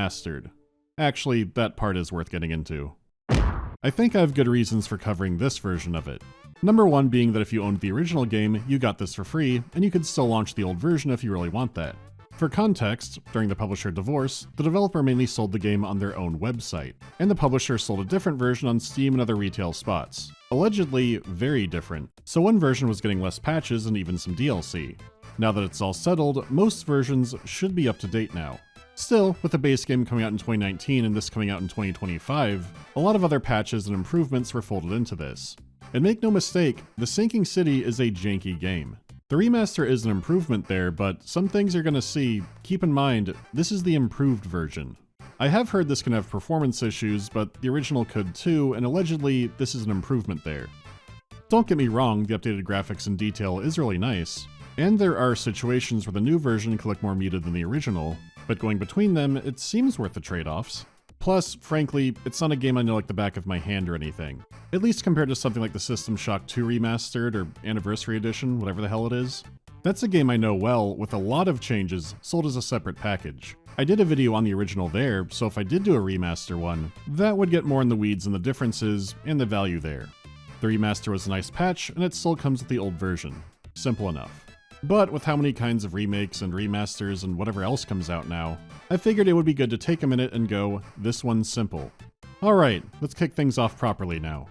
Remastered. Actually, that part is worth getting into. I think I have good reasons for covering this version of it. Number one being that if you owned the original game, you got this for free, and you could still launch the old version if you really want that. For context, during the publisher divorce, the developer mainly sold the game on their own website, and the publisher sold a different version on Steam and other retail spots. Allegedly, very different, so one version was getting less patches and even some DLC. Now that it's all settled, most versions should be up to date now. Still, with the base game coming out in 2019 and this coming out in 2025, a lot of other patches and improvements were folded into this. And make no mistake, The Sinking City is a janky game. The remaster is an improvement there, but some things you're gonna see, keep in mind, this is the improved version. I have heard this can have performance issues, but the original could too, and allegedly this is an improvement there. Don't get me wrong, the updated graphics and detail is really nice, and there are situations where the new version could look more muted than the original, but going between them, it seems worth the trade-offs. Plus, frankly, it's not a game I know like the back of my hand or anything. At least compared to something like the System Shock 2 Remastered or Anniversary Edition, whatever the hell it is. That's a game I know well, with a lot of changes sold as a separate package. I did a video on the original there, so if I did do a remaster one, that would get more in the weeds on the differences and the value there. The remaster was a nice patch, and it still comes with the old version. Simple enough. But with how many kinds of remakes and remasters and whatever else comes out now, I figured it would be good to take a minute and go, this one's simple. Alright, let's kick things off properly now.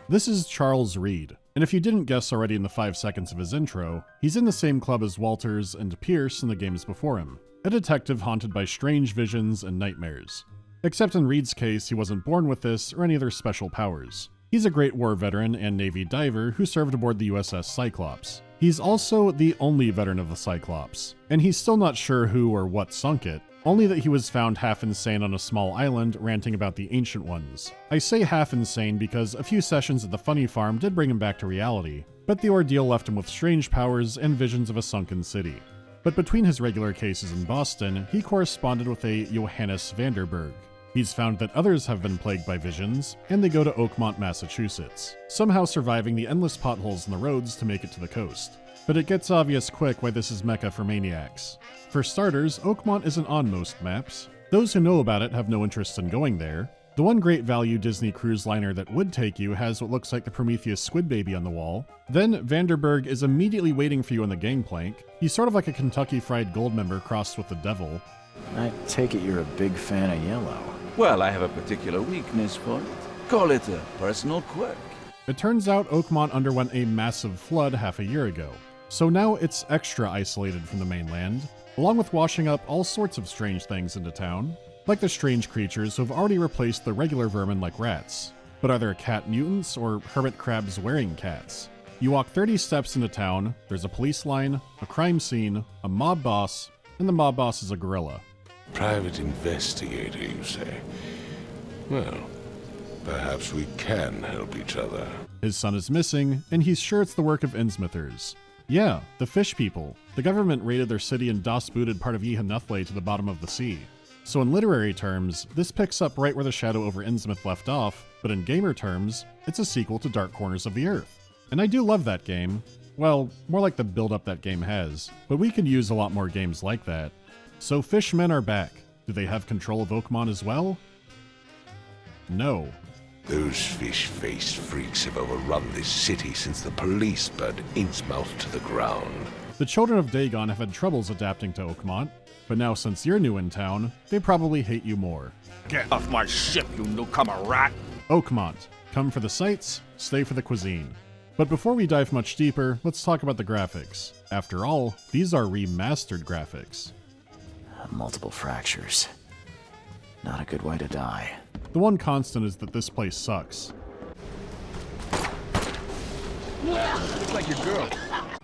This is Charles Reed, and if you didn't guess already in the 5 seconds of his intro, he's in the same club as Walters and Pierce in the games before him, a detective haunted by strange visions and nightmares. Except in Reed's case, he wasn't born with this or any other special powers. He's a Great War veteran and Navy diver who served aboard the USS Cyclops. He's also the only veteran of the Cyclops, and he's still not sure who or what sunk it, only that he was found half insane on a small island ranting about the Ancient Ones. I say half insane because a few sessions at the Funny Farm did bring him back to reality, but the ordeal left him with strange powers and visions of a sunken city. But between his regular cases in Boston, he corresponded with a Johannes Vanderberg. He's found that others have been plagued by visions, and they go to Oakmont, Massachusetts, somehow surviving the endless potholes in the roads to make it to the coast. But it gets obvious quick why this is Mecca for maniacs. For starters, Oakmont isn't on most maps. Those who know about it have no interest in going there. The one great value Disney cruise liner that would take you has what looks like the Prometheus squid baby on the wall. Then Vanderberg is immediately waiting for you on the gangplank. He's sort of like a Kentucky Fried Goldmember crossed with the devil. I take it you're a big fan of yellow. Well, I have a particular weakness for it. Call it a personal quirk. It turns out Oakmont underwent a massive flood half a year ago, so now it's extra isolated from the mainland, along with washing up all sorts of strange things into town, like the strange creatures who have already replaced the regular vermin like rats. But are there cat mutants or hermit crabs wearing cats? You walk 30 steps into town, there's a police line, a crime scene, a mob boss, and the mob boss is a gorilla. Private investigator, you say? Well, perhaps we can help each other. His son is missing, and he's sure it's the work of Innsmouthers. Yeah, the fish people. The government raided their city and DOS-booted part of Yehanuthle to the bottom of the sea. So in literary terms, this picks up right where the Shadow over Innsmouth left off, but in gamer terms, it's a sequel to Dark Corners of the Earth. And I do love that game. Well, more like the build-up that game has, but we could use a lot more games like that. So fishmen are back. Do they have control of Oakmont as well? No. Those fish-faced freaks have overrun this city since the police burned Innsmouth to the ground. The children of Dagon have had troubles adapting to Oakmont, but now since you're new in town, they probably hate you more. Get off my ship, you newcomer rat! Oakmont. Come for the sights, stay for the cuisine. But before we dive much deeper, let's talk about the graphics. After all, these are remastered graphics. Multiple fractures. Not a good way to die. The one constant is that this place sucks. Looks like your girl.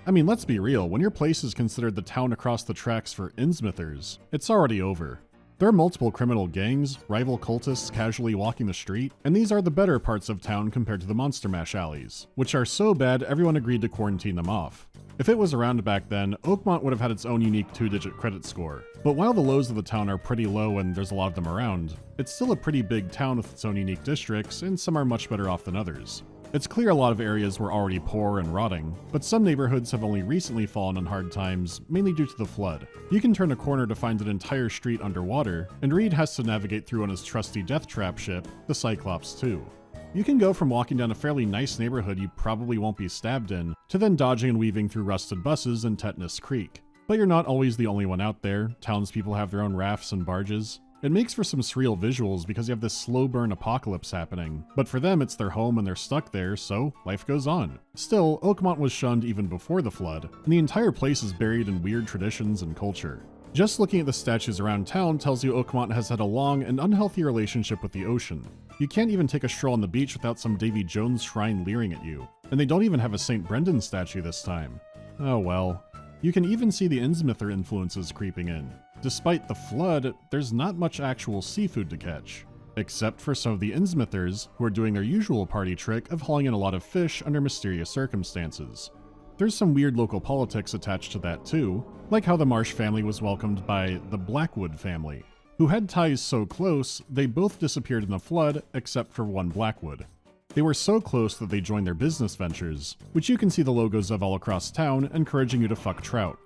I mean, let's be real, when your place is considered the town across the tracks for Innsmouthers, it's already over. There are multiple criminal gangs, rival cultists casually walking the street, and these are the better parts of town compared to the Monster Mash alleys, which are so bad everyone agreed to quarantine them off. If it was around back then, Oakmont would have had its own unique 2-digit credit score. But while the lows of the town are pretty low and there's a lot of them around, it's still a pretty big town with its own unique districts, and some are much better off than others. It's clear a lot of areas were already poor and rotting, but some neighborhoods have only recently fallen on hard times, mainly due to the flood. You can turn a corner to find an entire street underwater, and Reed has to navigate through on his trusty death trap ship, the Cyclops 2. You can go from walking down a fairly nice neighborhood you probably won't be stabbed in, to then dodging and weaving through rusted buses in Tetanus Creek. But you're not always the only one out there. Townspeople have their own rafts and barges. It makes for some surreal visuals because you have this slow burn apocalypse happening, but for them it's their home and they're stuck there, so life goes on. Still, Oakmont was shunned even before the flood, and the entire place is buried in weird traditions and culture. Just looking at the statues around town tells you Oakmont has had a long and unhealthy relationship with the ocean. You can't even take a stroll on the beach without some Davy Jones shrine leering at you, and they don't even have a St. Brendan statue this time. Oh well. You can even see the Innsmouther influences creeping in. Despite the flood, there's not much actual seafood to catch. Except for some of the Innsmouthers, who are doing their usual party trick of hauling in a lot of fish under mysterious circumstances. There's some weird local politics attached to that too, like how the Marsh family was welcomed by the Blackwood family, who had ties so close they both disappeared in the flood except for one Blackwood. They were so close that they joined their business ventures, which you can see the logos of all across town, encouraging you to fuck trout.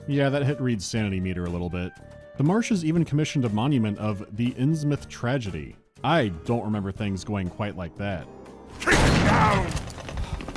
Yeah, that hit Reed's sanity meter a little bit. The Marshes even commissioned a monument of the Innsmouth tragedy. I don't remember things going quite like that. Keep him down!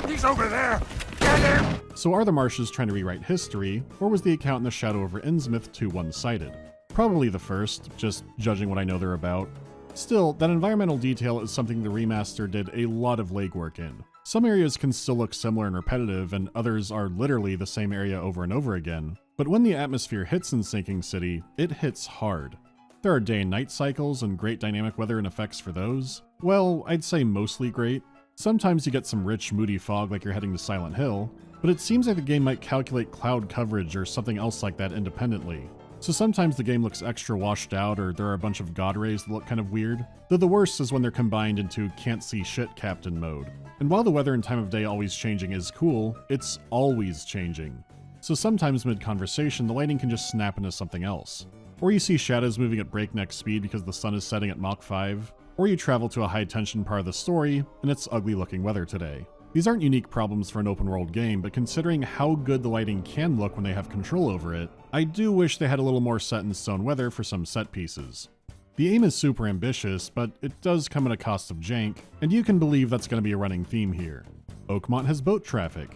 He's over there! Get him! So are the Marshes trying to rewrite history, or was the account in the shadow over Innsmouth too one-sided? Probably the first, just judging what I know they're about. Still, that environmental detail is something the remaster did a lot of legwork in. Some areas can still look similar and repetitive, and others are literally the same area over and over again. But when the atmosphere hits in Sinking City, it hits hard. There are day and night cycles and great dynamic weather and effects for those. Well, I'd say mostly great. Sometimes you get some rich, moody fog like you're heading to Silent Hill, but it seems like the game might calculate cloud coverage or something else like that independently. So sometimes the game looks extra washed out, or there are a bunch of god rays that look kind of weird. Though the worst is when they're combined into can't see shit captain mode. And while the weather and time of day always changing is cool, it's always changing. So sometimes mid-conversation, the lighting can just snap into something else. Or you see shadows moving at breakneck speed because the sun is setting at Mach 5. Or you travel to a high-tension part of the story, and it's ugly-looking weather today. These aren't unique problems for an open-world game, but considering how good the lighting can look when they have control over it, I do wish they had a little more set-in-stone weather for some set pieces. The aim is super ambitious, but it does come at a cost of jank, and you can believe that's going to be a running theme here. Oakmont has boat traffic.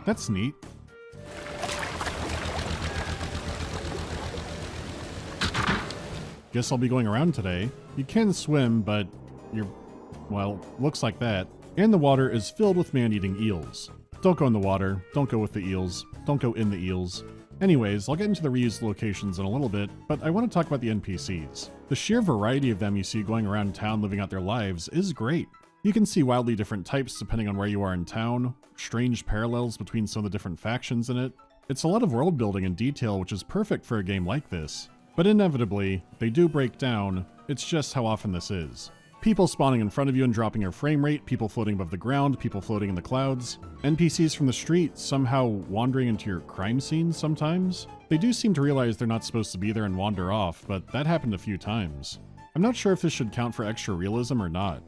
That's neat. Guess I'll be going around today. You can swim, but well, looks like that. And the water is filled with man-eating eels. Don't go in the water, don't go with the eels, don't go in the eels. Anyways, I'll get into the reused locations in a little bit, but I want to talk about the NPCs. The sheer variety of them you see going around town living out their lives is great. You can see wildly different types depending on where you are in town, strange parallels between some of the different factions in it. It's a lot of world building and detail, which is perfect for a game like this. But inevitably, they do break down. It's just how often this is. People spawning in front of you and dropping your frame rate, people floating above the ground, people floating in the clouds, NPCs from the street somehow wandering into your crime scenes sometimes. They do seem to realize they're not supposed to be there and wander off, but that happened a few times. I'm not sure if this should count for extra realism or not.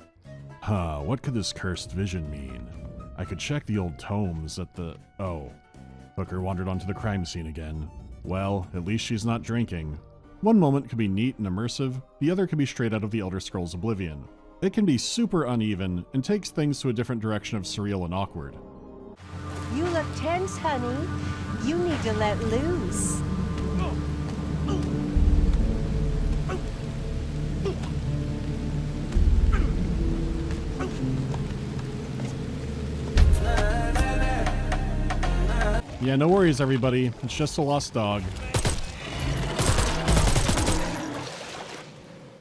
What could this cursed vision mean? I could check the old tomes at the... Oh, Hooker wandered onto the crime scene again. Well, at least she's not drinking. One moment could be neat and immersive, the other could be straight out of the Elder Scrolls Oblivion. It can be super uneven, and takes things to a different direction of surreal and awkward. You look tense, honey. You need to let loose. Yeah, no worries everybody, it's just a lost dog.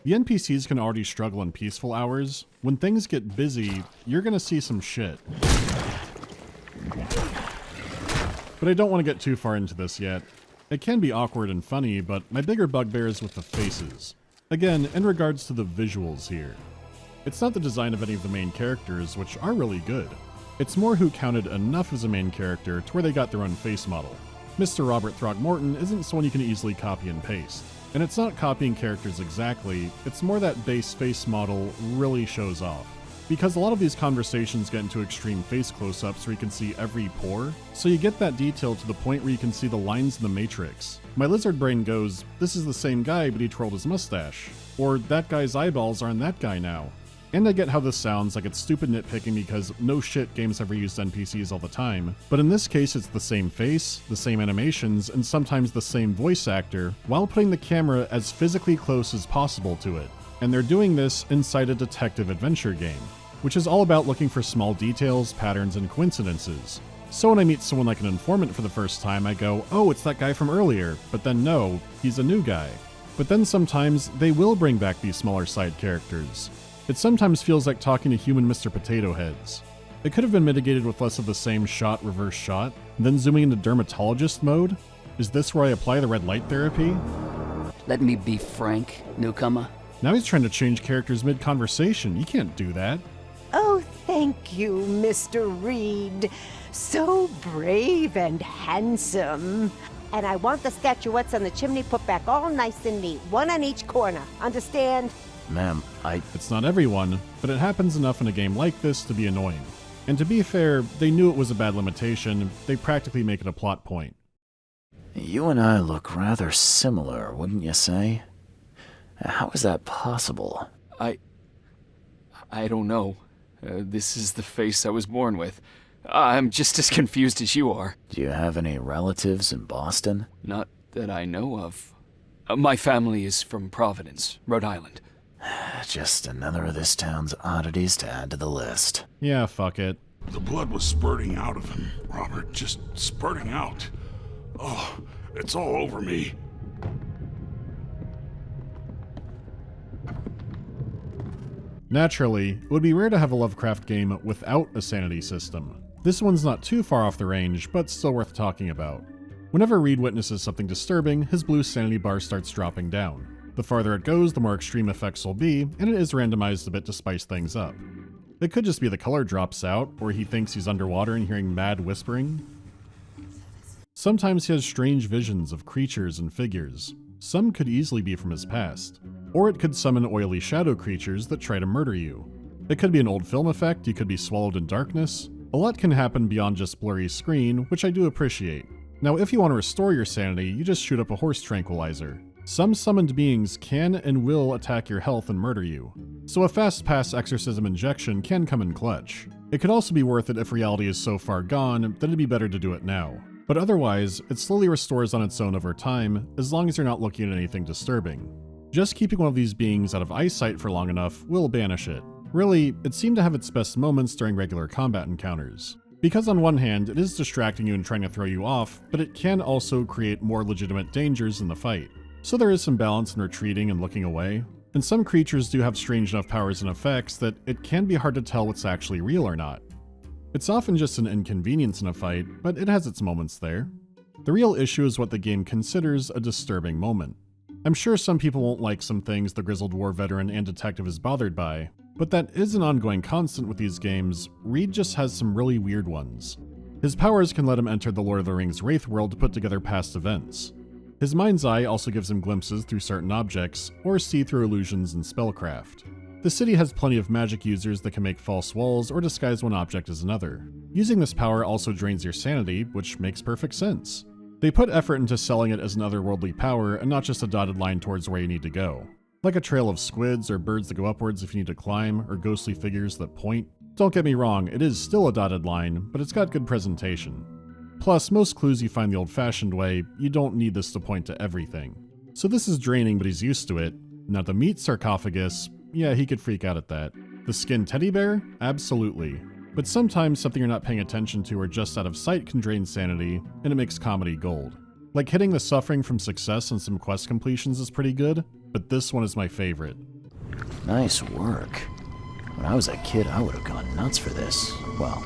The NPCs can already struggle in peaceful hours. When things get busy, you're gonna see some shit. But I don't want to get too far into this yet. It can be awkward and funny, but my bigger bugbear is with the faces. Again, in regards to the visuals here. It's not the design of any of the main characters, which are really good. It's more who counted enough as a main character to where they got their own face model. Mr. Robert Throckmorton isn't someone you can easily copy and paste. And it's not copying characters exactly, it's more that base face model really shows off. because a lot of these conversations get into extreme face close-ups where you can see every pore, so you get that detail to the point where you can see the lines in the Matrix. My lizard brain goes, this is the same guy but he twirled his mustache, or that guy's eyeballs are on that guy now. And I get how this sounds like it's stupid nitpicking because no shit, games ever use NPCs all the time, but in this case it's the same face, the same animations, and sometimes the same voice actor, while putting the camera as physically close as possible to it. And they're doing this inside a detective adventure game, which is all about looking for small details, patterns, and coincidences. So when I meet someone like an informant for the first time, I go, oh, it's that guy from earlier, but then no, he's a new guy. But then sometimes they will bring back these smaller side characters. It sometimes feels like talking to human Mr. Potato Heads. It could have been mitigated with less of the same shot, reverse shot, then zooming into dermatologist mode? Is this where I apply the red light therapy? Let me be frank, newcomer. Now he's trying to change characters mid-conversation. You can't do that. Oh, thank you, Mr. Reed. So brave and handsome. And I want the statuettes on the chimney put back all nice and neat, one on each corner. Understand? Ma'am, It's not everyone, but it happens enough in a game like this to be annoying. And to be fair, they knew it was a bad limitation. They practically make it a plot point. You and I look rather similar, wouldn't you say? How is that possible? I don't know. This is the face I was born with. I'm just as confused as you are. Do you have any relatives in Boston? Not that I know of. My family is from Providence, Rhode Island. Just another of this town's oddities to add to the list. Yeah, fuck it. The blood was spurting out of him, Robert. Just spurting out. Oh, it's all over me. Naturally, it would be rare to have a Lovecraft game without a sanity system. This one's not too far off the range, but still worth talking about. Whenever Reed witnesses something disturbing, his blue sanity bar starts dropping down. The farther it goes, the more extreme effects will be, and it is randomized a bit to spice things up. It could just be the color drops out, or he thinks he's underwater and hearing mad whispering. Sometimes he has strange visions of creatures and figures. Some could easily be from his past. Or it could summon oily shadow creatures that try to murder you. It could be an old film effect, you could be swallowed in darkness. A lot can happen beyond just blurry screen, which I do appreciate. Now if you want to restore your sanity, you just shoot up a horse tranquilizer. Some summoned beings can and will attack your health and murder you, so a fast pass exorcism injection can come in clutch. It could also be worth it if reality is so far gone that it'd be better to do it now. But otherwise, it slowly restores on its own over time, as long as you're not looking at anything disturbing. Just keeping one of these beings out of eyesight for long enough will banish it. Really, it seemed to have its best moments during regular combat encounters. Because on one hand, it is distracting you and trying to throw you off, but it can also create more legitimate dangers in the fight. So there is some balance in retreating and looking away. And some creatures do have strange enough powers and effects that it can be hard to tell what's actually real or not. It's often just an inconvenience in a fight, but it has its moments there. The real issue is what the game considers a disturbing moment. I'm sure some people won't like some things the grizzled war veteran and detective is bothered by, but that is an ongoing constant with these games. Reed just has some really weird ones. His powers can let him enter the Lord of the Rings Wraith world to put together past events. His mind's eye also gives him glimpses through certain objects, or see-through illusions and spellcraft. The city has plenty of magic users that can make false walls or disguise one object as another. Using this power also drains your sanity, which makes perfect sense. They put effort into selling it as an otherworldly power and not just a dotted line towards where you need to go. Like a trail of squids or birds that go upwards if you need to climb, or ghostly figures that point. Don't get me wrong, it is still a dotted line, but it's got good presentation. Plus, most clues you find the old-fashioned way, you don't need this to point to everything. So this is draining, but he's used to it. Now the meat sarcophagus, yeah, he could freak out at that. The skin teddy bear? Absolutely. But sometimes something you're not paying attention to or just out of sight can drain sanity, and it makes comedy gold. Like hitting the suffering from success on some quest completions is pretty good, but this one is my favorite. Nice work. When I was a kid, I would have gone nuts for this. Well,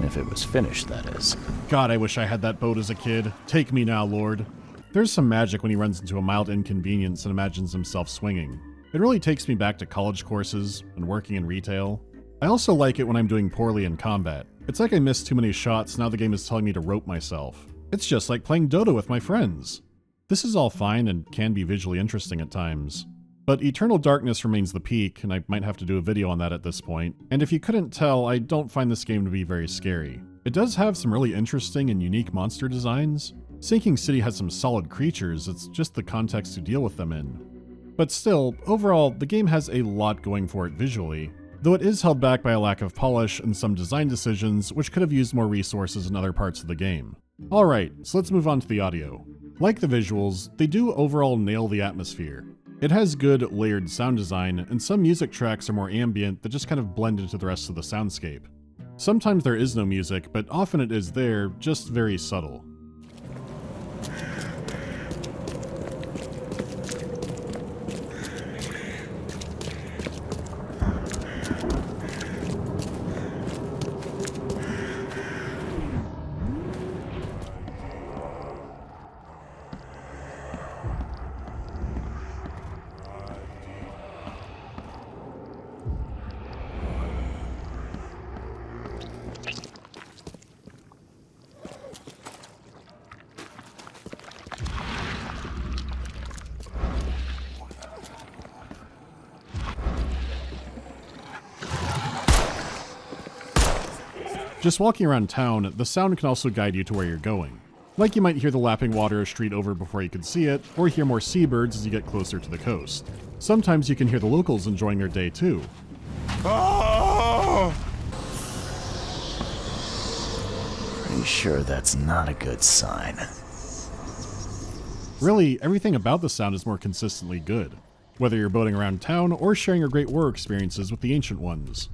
if it was finished, that is. God, I wish I had that boat as a kid. Take me now, Lord. There's some magic when he runs into a mild inconvenience and imagines himself swinging. It really takes me back to college courses and working in retail. I also like it when I'm doing poorly in combat. It's like I missed too many shots, now the game is telling me to rope myself. It's just like playing Dota with my friends. This is all fine and can be visually interesting at times. But Eternal Darkness remains the peak, and I might have to do a video on that at this point. And if you couldn't tell, I don't find this game to be very scary. It does have some really interesting and unique monster designs. Sinking City has some solid creatures, it's just the context to deal with them in. But still, overall, the game has a lot going for it visually, though it is held back by a lack of polish and some design decisions which could have used more resources in other parts of the game. Alright, so let's move on to the audio. Like the visuals, they do overall nail the atmosphere. It has good layered sound design, and some music tracks are more ambient that just kind of blend into the rest of the soundscape. Sometimes there is no music, but often it is there, just very subtle. Just walking around town, the sound can also guide you to where you're going. Like you might hear the lapping water a street over before you can see it, or hear more seabirds as you get closer to the coast. Sometimes you can hear the locals enjoying their day too. Pretty sure that's not a good sign. Really, everything about the sound is more consistently good, whether you're boating around town or sharing your great war experiences with the Ancient Ones.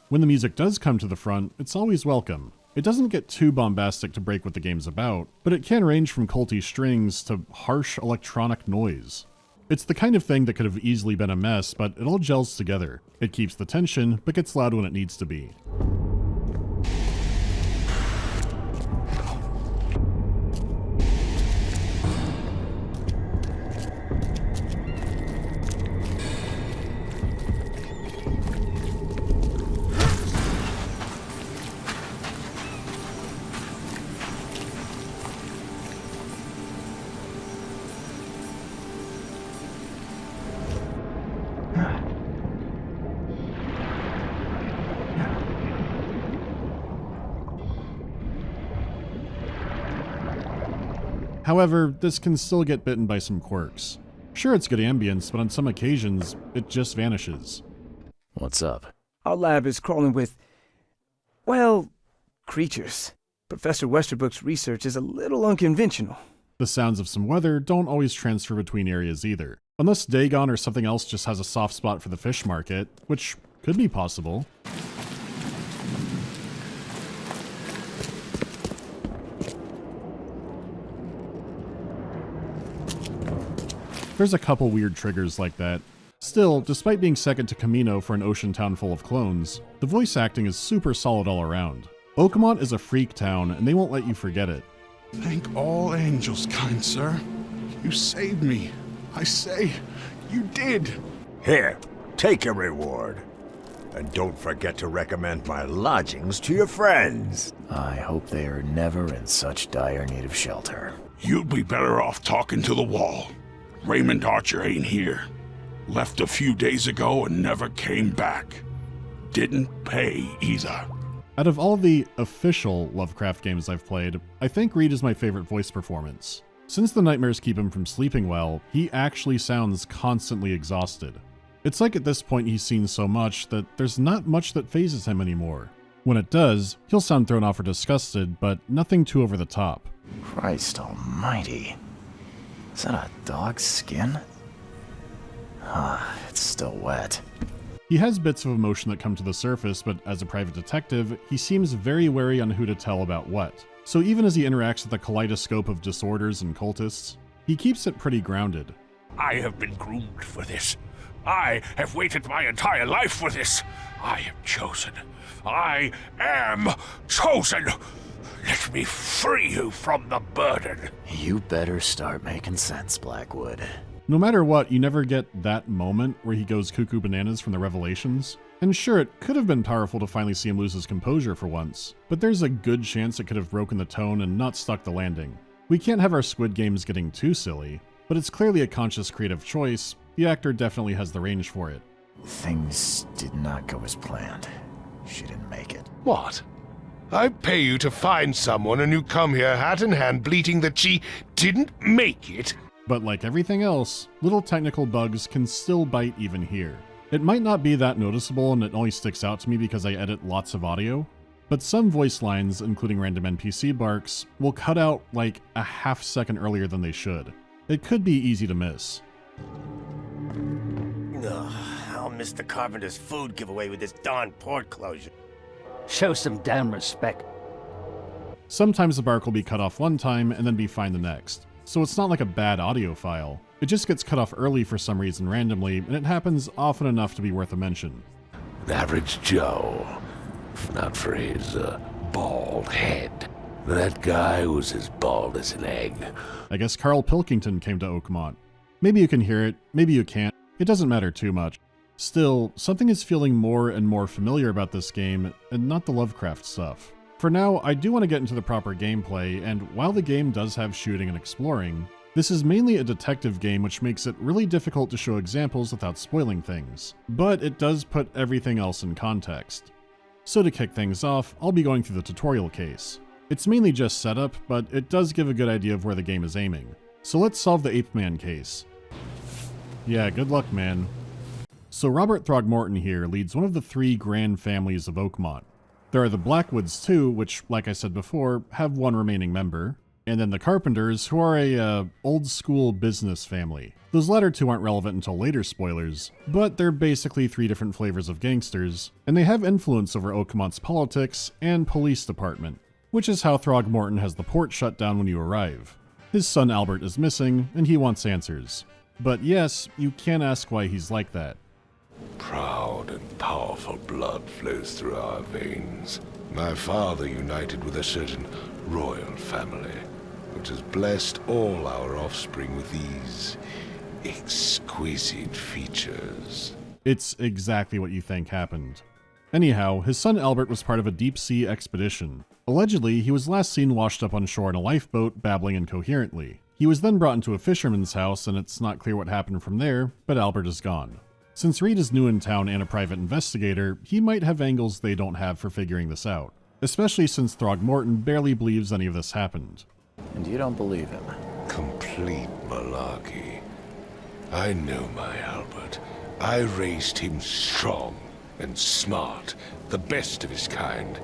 When the music does come to the front, it's always welcome. It doesn't get too bombastic to break what the game's about, but it can range from culty strings to harsh electronic noise. It's the kind of thing that could have easily been a mess, but it all gels together. It keeps the tension, but gets loud when it needs to be. However, this can still get bitten by some quirks. Sure, it's good ambience, but on some occasions, it just vanishes. What's up? Our lab is crawling with, well, creatures. Professor Westerbrook's research is a little unconventional. The sounds of some weather don't always transfer between areas either. Unless Dagon or something else just has a soft spot for the fish market, which could be possible. There's a couple weird triggers like that. Still, despite being second to Camino for an ocean town full of clones, the voice acting is super solid all around. Oakmont is a freak town, and they won't let you forget it. Thank all angels, kind sir. You saved me. I say, you did. Here, take your reward. And don't forget to recommend my lodgings to your friends. I hope they are never in such dire need of shelter. You'd be better off talking to the wall. Raymond Archer ain't here. Left a few days ago and never came back. Didn't pay either. Out of all the official Lovecraft games I've played, I think Reed is my favorite voice performance. Since the nightmares keep him from sleeping well, he actually sounds constantly exhausted. It's like at this point he's seen so much that there's not much that phases him anymore. When it does, he'll sound thrown off or disgusted, but nothing too over the top. Christ almighty. Is that a dog's skin? It's still wet. He has bits of emotion that come to the surface, but as a private detective, he seems very wary on who to tell about what. So even as he interacts with a kaleidoscope of disorders and cultists, he keeps it pretty grounded. I have been groomed for this. I have waited my entire life for this. I am chosen. I am chosen. Let me free you from the burden. You better start making sense, Blackwood. No matter what, you never get that moment where he goes cuckoo bananas from the revelations. And sure, it could have been powerful to finally see him lose his composure for once, but there's a good chance it could have broken the tone and not stuck the landing. We can't have our Squid Games getting too silly, but it's clearly a conscious creative choice. The actor definitely has the range for it. Things did not go as planned. She didn't make it. What? I pay you to find someone and you come here hat in hand bleating that she didn't make it? But like everything else, little technical bugs can still bite even here. It might not be that noticeable and it only sticks out to me because I edit lots of audio, but some voice lines, including random NPC barks, will cut out like a half second earlier than they should. It could be easy to miss. Ugh, I'll miss the carpenter's food giveaway with this darn port closure. Show some damn respect. Sometimes the bark will be cut off one time and then be fine the next, so it's not like a bad audio file. It just gets cut off early for some reason randomly, and it happens often enough to be worth a mention. An average Joe, if not for his bald head. That guy was as bald as an egg. I guess Carl Pilkington came to Oakmont. Maybe you can hear it, maybe you can't. It doesn't matter too much. Still, something is feeling more and more familiar about this game, and not the Lovecraft stuff. For now, I do want to get into the proper gameplay, and while the game does have shooting and exploring, this is mainly a detective game, which makes it really difficult to show examples without spoiling things. But it does put everything else in context. So to kick things off, I'll be going through the tutorial case. It's mainly just setup, but it does give a good idea of where the game is aiming. So let's solve the 8th man case. Yeah, good luck, man. So Robert Throgmorton here leads one of the 3 grand families of Oakmont. There are the Blackwoods too, which, like I said before, have 1 remaining member. And then the Carpenters, who are a old school business family. Those latter 2 aren't relevant until later spoilers, but they're basically 3 different flavors of gangsters, and they have influence over Oakmont's politics and police department, which is how Throgmorton has the port shut down when you arrive. His son Albert is missing, and he wants answers. But yes, you can ask why he's like that. Proud and powerful blood flows through our veins. My father united with a certain royal family, which has blessed all our offspring with these exquisite features. It's exactly what you think happened. Anyhow, his son Albert was part of a deep-sea expedition. Allegedly, he was last seen washed up on shore in a lifeboat, babbling incoherently. He was then brought into a fisherman's house, and it's not clear what happened from there, but Albert is gone. Since Reed is new in town and a private investigator, he might have angles they don't have for figuring this out, especially since Throgmorton barely believes any of this happened. And you don't believe him? Complete malarkey. I know my Albert. I raised him strong and smart, the best of his kind.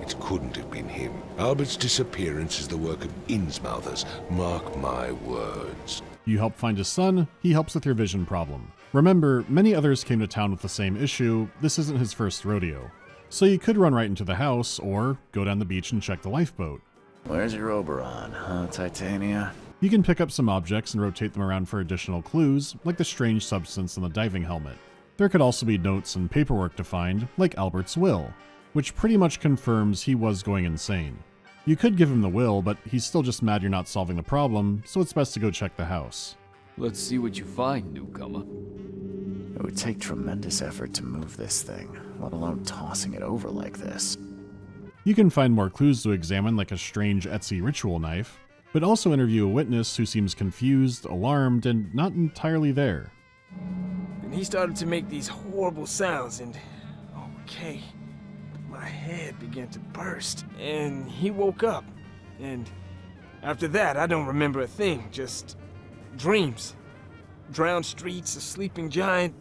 It couldn't have been him. Albert's disappearance is the work of Innsmouthers, mark my words. You help find his son, he helps with your vision problem. Remember, many others came to town with the same issue, this isn't his first rodeo. So you could run right into the house, or go down the beach and check the lifeboat. Where's your Oberon, huh, Titania? You can pick up some objects and rotate them around for additional clues, like the strange substance in the diving helmet. There could also be notes and paperwork to find, like Albert's will, which pretty much confirms he was going insane. You could give him the will, but he's still just mad you're not solving the problem, so it's best to go check the house. Let's see what you find, newcomer. It would take tremendous effort to move this thing, let alone tossing it over like this. You can find more clues to examine, like a strange Etsy ritual knife, but also interview a witness who seems confused, alarmed, and not entirely there. And he started to make these horrible sounds, and okay, my head began to burst, and he woke up. And after that, I don't remember a thing, just dreams. Drowned streets, a sleeping giant,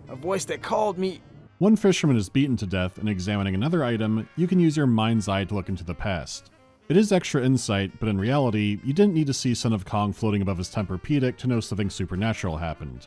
a voice that called me. One fisherman is beaten to death, and examining another item, you can use your mind's eye to look into the past. It is extra insight, but in reality, you didn't need to see Son of Kong floating above his Tempur-Pedic to know something supernatural happened.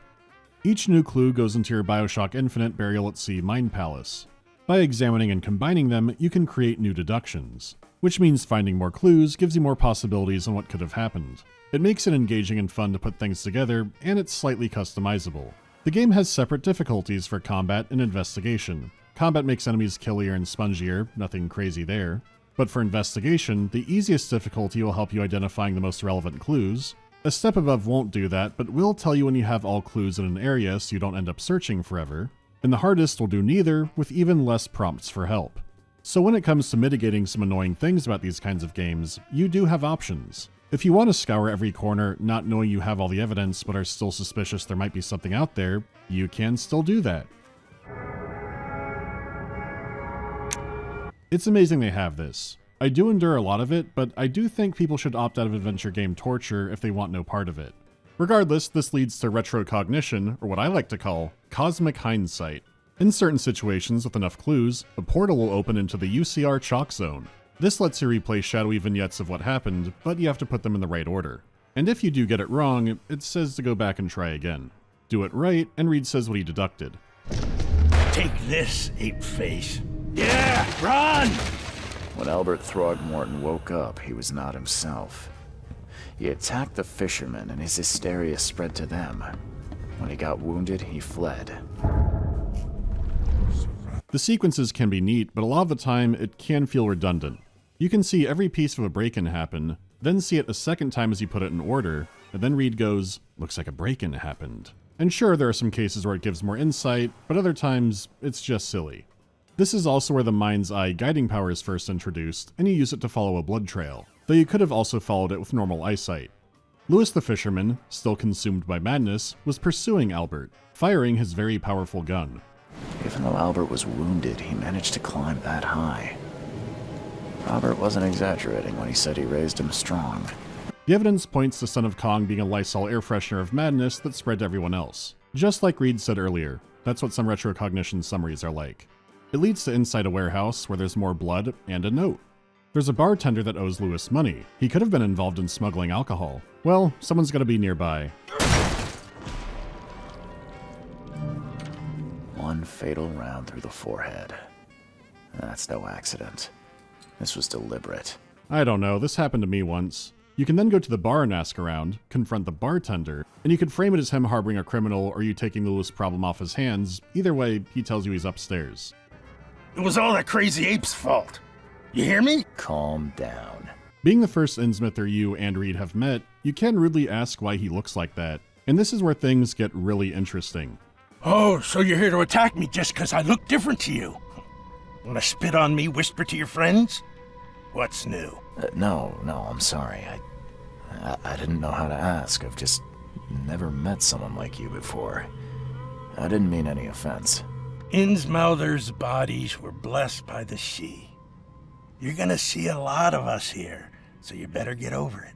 Each new clue goes into your Bioshock Infinite Burial at Sea Mind Palace. By examining and combining them, you can create new deductions, which means finding more clues gives you more possibilities on what could have happened. It makes it engaging and fun to put things together, and it's slightly customizable. The game has separate difficulties for combat and investigation. Combat makes enemies killier and spongier, nothing crazy there. But for investigation, the easiest difficulty will help you identifying the most relevant clues. A step above won't do that, but will tell you when you have all clues in an area so you don't end up searching forever. And the hardest will do neither, with even less prompts for help. So when it comes to mitigating some annoying things about these kinds of games, you do have options. If you want to scour every corner, not knowing you have all the evidence but are still suspicious there might be something out there, you can still do that. It's amazing they have this. I do endure a lot of it, but I do think people should opt out of adventure game torture if they want no part of it. Regardless, this leads to retrocognition, or what I like to call cosmic hindsight. In certain situations with enough clues, a portal will open into the UCR chalk zone. This lets you replay shadowy vignettes of what happened, but you have to put them in the right order. And if you do get it wrong, it says to go back and try again. Do it right, and Reed says what he deducted. Take this, ape face. Yeah, run! When Albert Throgmorton woke up, he was not himself. He attacked the fishermen, and his hysteria spread to them. When he got wounded, he fled. The sequences can be neat, but a lot of the time, it can feel redundant. You can see every piece of a break-in happen, then see it a second time as you put it in order, and then Reed goes, "Looks like a break-in happened." And sure, there are some cases where it gives more insight, but other times, it's just silly. This is also where the mind's eye guiding power is first introduced, and you use it to follow a blood trail, though you could have also followed it with normal eyesight. Lewis the fisherman, still consumed by madness, was pursuing Albert, firing his very powerful gun. Even though Albert was wounded, he managed to climb that high. Robert wasn't exaggerating when he said he raised him strong. The evidence points to Son of Kong being a Lysol air freshener of madness that spread to everyone else. Just like Reed said earlier, that's what some retrocognition summaries are like. It leads to inside a warehouse where there's more blood and a note. There's a bartender that owes Lewis money. He could have been involved in smuggling alcohol. Well, someone's gotta be nearby. One fatal round through the forehead. That's no accident. This was deliberate. I don't know, this happened to me once. You can then go to the bar and ask around, confront the bartender, and you could frame it as him harboring a criminal or you taking the Lewis problem off his hands. Either way, he tells you he's upstairs. It was all that crazy ape's fault. You hear me? Calm down. Being the first Innsmither you and Reed have met, you can rudely ask why he looks like that. And this is where things get really interesting. Oh, so you're here to attack me just because I look different to you? Want to spit on me, whisper to your friends? What's new? No, I'm sorry. I didn't know how to ask. I've just never met someone like you before. I didn't mean any offense. Innsmouthers' bodies were blessed by the sea. You're gonna see a lot of us here, so you better get over it.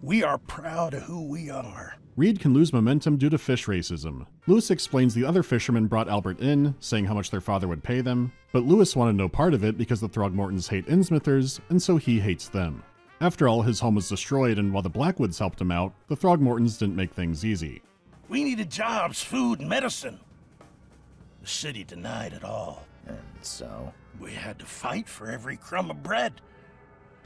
We are proud of who we are. Reed can lose momentum due to fish racism. Lewis explains the other fishermen brought Albert in, saying how much their father would pay them, but Lewis wanted no part of it because the Throgmortons hate Innsmithers, and so he hates them. After all, his home was destroyed, and while the Blackwoods helped him out, the Throgmortons didn't make things easy. We needed jobs, food, and medicine. The city denied it all. And so? We had to fight for every crumb of bread.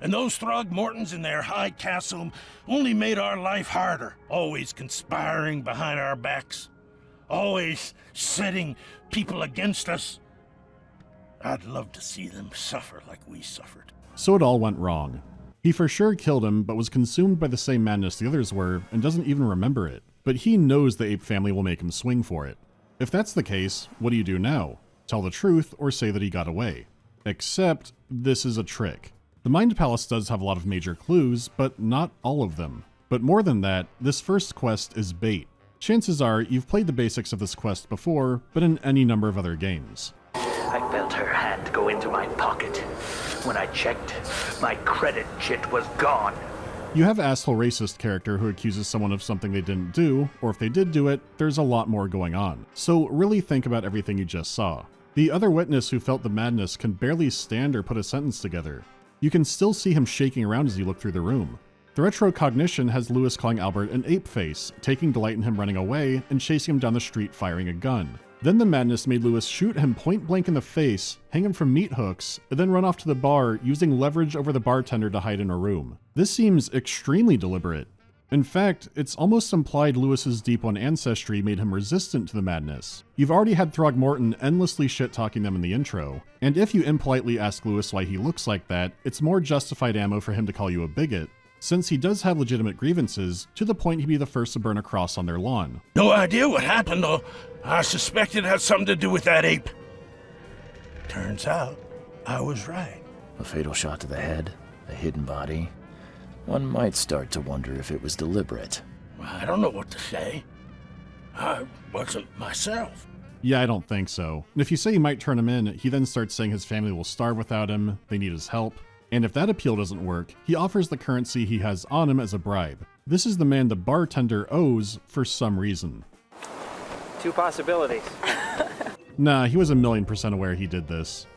And those Throgmortons in their high castle only made our life harder, always conspiring behind our backs, always setting people against us. I'd love to see them suffer like we suffered. So it all went wrong. He for sure killed him, but was consumed by the same madness the others were, and doesn't even remember it. But he knows the ape family will make him swing for it. If that's the case, what do you do now? Tell the truth, or say that he got away? Except, this is a trick. The Mind Palace does have a lot of major clues, but not all of them. But more than that, this first quest is bait. Chances are you've played the basics of this quest before, but in any number of other games. I felt her hand go into my pocket. When I checked, my credit chit was gone. You have asshole racist character who accuses someone of something they didn't do, or if they did do it, there's a lot more going on. So really think about everything you just saw. The other witness who felt the madness can barely stand or put a sentence together. You can still see him shaking around as you look through the room. The retrocognition has Lewis calling Albert an ape face, taking delight in him running away and chasing him down the street firing a gun. Then the madness made Lewis shoot him point blank in the face, hang him from meat hooks, and then run off to the bar using leverage over the bartender to hide in a room. This seems extremely deliberate. In fact, it's almost implied Lewis's Deep One ancestry made him resistant to the madness. You've already had Throgmorton endlessly shit-talking them in the intro, and if you impolitely ask Lewis why he looks like that, it's more justified ammo for him to call you a bigot, since he does have legitimate grievances, to the point he'd be the first to burn a cross on their lawn. No idea what happened, though. I suspected it had something to do with that ape. Turns out, I was right. A fatal shot to the head, a hidden body. One might start to wonder if it was deliberate. I don't know what to say. I wasn't myself. Yeah, I don't think so. And if you say you might turn him in, he then starts saying his family will starve without him, they need his help. And if that appeal doesn't work, he offers the currency he has on him as a bribe. This is the man the bartender owes for some reason. 2 possibilities. Nah, he was 1,000,000% aware he did this.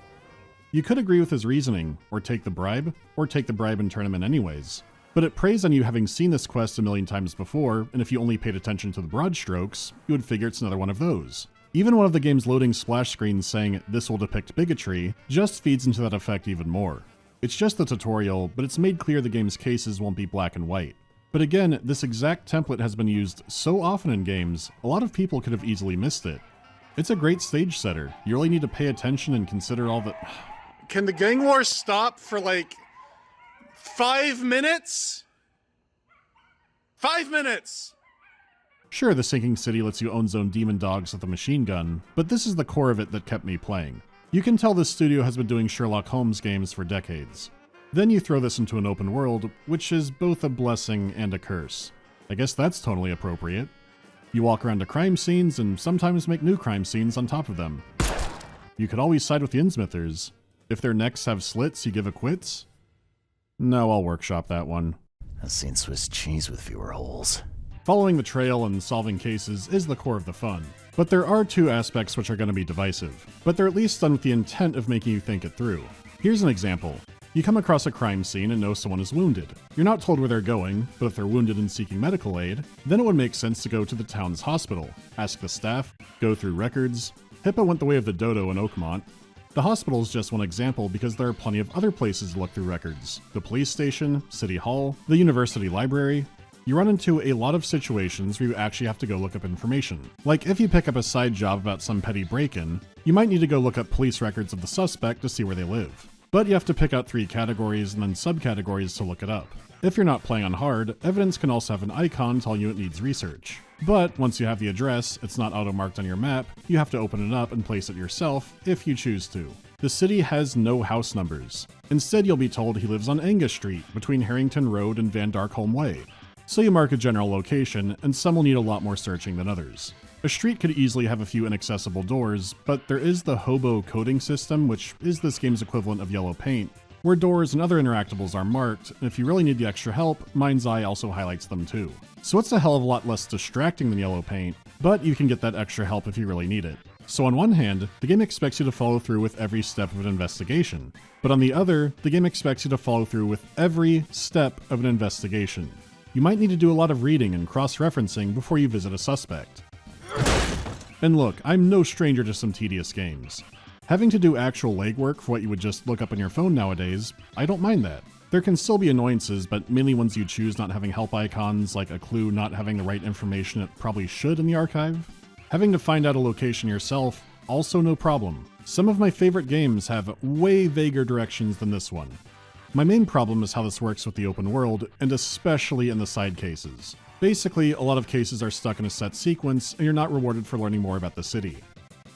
You could agree with his reasoning, or take the bribe and turn him in anyways. But it preys on you having seen this quest 1,000,000 times before, and if you only paid attention to the broad strokes, you would figure it's another one of those. Even one of the game's loading splash screens saying, "This will depict bigotry," just feeds into that effect even more. It's just the tutorial, but it's made clear the game's cases won't be black and white. But again, this exact template has been used so often in games, a lot of people could have easily missed it. It's a great stage setter. You really need to pay attention and consider all the... Can the gang war stop for like 5 minutes? 5 minutes! Sure, the sinking city lets you own zone demon dogs with a machine gun, but this is the core of it that kept me playing. You can tell this studio has been doing Sherlock Holmes games for decades. Then you throw this into an open world, which is both a blessing and a curse. I guess that's totally appropriate. You walk around to crime scenes and sometimes make new crime scenes on top of them. You could always side with the Innsmithers. If their necks have slits, you give a quits? No, I'll workshop that one. I've seen Swiss cheese with fewer holes. Following the trail and solving cases is the core of the fun. But there are 2 aspects which are going to be divisive, but they're at least done with the intent of making you think it through. Here's an example. You come across a crime scene and know someone is wounded. You're not told where they're going, but if they're wounded and seeking medical aid, then it would make sense to go to the town's hospital, ask the staff, go through records. Hippo went the way of the dodo in Oakmont. The hospital is just one example because there are plenty of other places to look through records. The police station, city hall, the university library. You run into a lot of situations where you actually have to go look up information. Like if you pick up a side job about some petty break-in, you might need to go look up police records of the suspect to see where they live. But you have to pick out 3 categories and then subcategories to look it up. If you're not playing on hard, evidence can also have an icon telling you it needs research. But once you have the address, it's not auto-marked on your map, you have to open it up and place it yourself if you choose to. The city has no house numbers. Instead, you'll be told he lives on Angus Street, between Harrington Road and Van Darkholme Way. So you mark a general location, and some will need a lot more searching than others. A street could easily have a few inaccessible doors, but there is the hobo coding system, which is this game's equivalent of yellow paint, where doors and other interactables are marked, and if you really need the extra help, Mind's Eye also highlights them too. So it's a hell of a lot less distracting than yellow paint, but you can get that extra help if you really need it. So on one hand, the game expects you to follow through with every step of an investigation, but on the other, the game expects you to follow through with every step of an investigation. You might need to do a lot of reading and cross-referencing before you visit a suspect. And look, I'm no stranger to some tedious games. Having to do actual legwork for what you would just look up on your phone nowadays, I don't mind that. There can still be annoyances, but mainly ones you choose not having help icons, like a clue not having the right information it probably should in the archive. Having to find out a location yourself, also no problem. Some of my favorite games have way vaguer directions than this one. My main problem is how this works with the open world, and especially in the side cases. Basically, a lot of cases are stuck in a set sequence, and you're not rewarded for learning more about the city.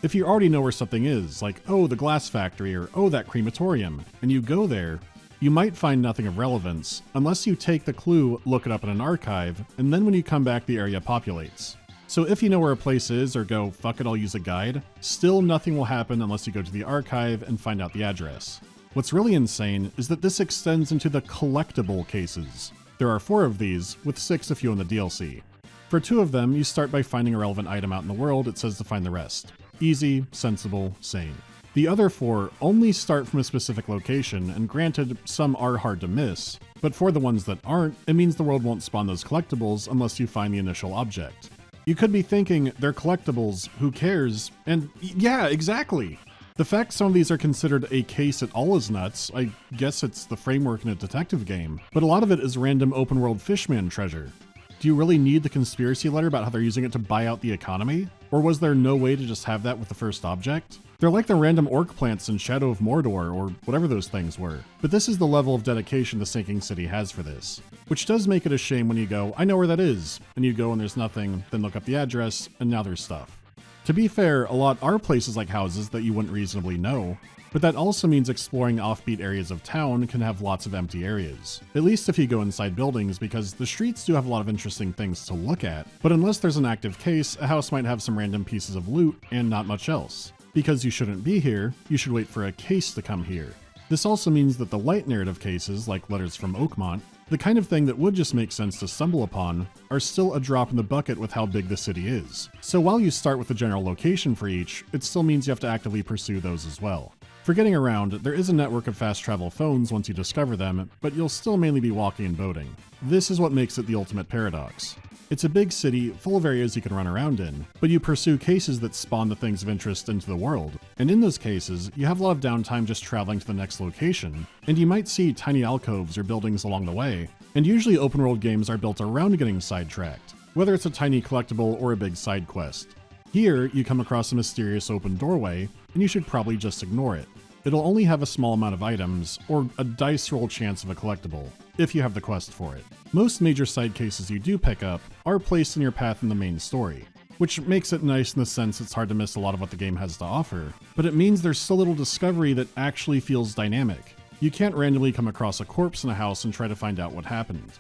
If you already know where something is, like, oh, the glass factory, or oh, that crematorium, and you go there, you might find nothing of relevance, unless you take the clue, look it up in an archive, and then when you come back the area populates. So if you know where a place is, or go, fuck it, I'll use a guide, still nothing will happen unless you go to the archive and find out the address. What's really insane is that this extends into the collectible cases. There are 4 of these, with 6 if you own the DLC. For 2 of them, you start by finding a relevant item out in the world, it says to find the rest. Easy, sensible, sane. The other 4 only start from a specific location, and granted, some are hard to miss, but for the ones that aren't, it means the world won't spawn those collectibles unless you find the initial object. You could be thinking, they're collectibles, who cares? And yeah, exactly! The fact some of these are considered a case at all is nuts. I guess it's the framework in a detective game, but a lot of it is random open world fishman treasure. Do you really need the conspiracy letter about how they're using it to buy out the economy? Or was there no way to just have that with the first object? They're like the random orc plants in Shadow of Mordor, or whatever those things were. But this is the level of dedication the Sinking City has for this. Which does make it a shame when you go, I know where that is, and you go and there's nothing, then look up the address, and now there's stuff. To be fair, a lot are places like houses that you wouldn't reasonably know, but that also means exploring offbeat areas of town can have lots of empty areas. At least if you go inside buildings, because the streets do have a lot of interesting things to look at, but unless there's an active case, a house might have some random pieces of loot and not much else. Because you shouldn't be here, you should wait for a case to come here. This also means that the light narrative cases, like letters from Oakmont, the kind of thing that would just make sense to stumble upon, are still a drop in the bucket with how big the city is. So while you start with the general location for each, it still means you have to actively pursue those as well. For getting around, there is a network of fast travel phones once you discover them, but you'll still mainly be walking and boating. This is what makes it the ultimate paradox. It's a big city full of areas you can run around in, but you pursue cases that spawn the things of interest into the world. And in those cases, you have a lot of downtime just traveling to the next location, and you might see tiny alcoves or buildings along the way, and usually open world games are built around getting sidetracked, whether it's a tiny collectible or a big side quest. Here, you come across a mysterious open doorway, and you should probably just ignore it. It'll only have a small amount of items, or a dice roll chance of a collectible, if you have the quest for it. Most major side cases you do pick up are placed in your path in the main story, which makes it nice in the sense it's hard to miss a lot of what the game has to offer, but it means there's so little discovery that actually feels dynamic. You can't randomly come across a corpse in a house and try to find out what happened.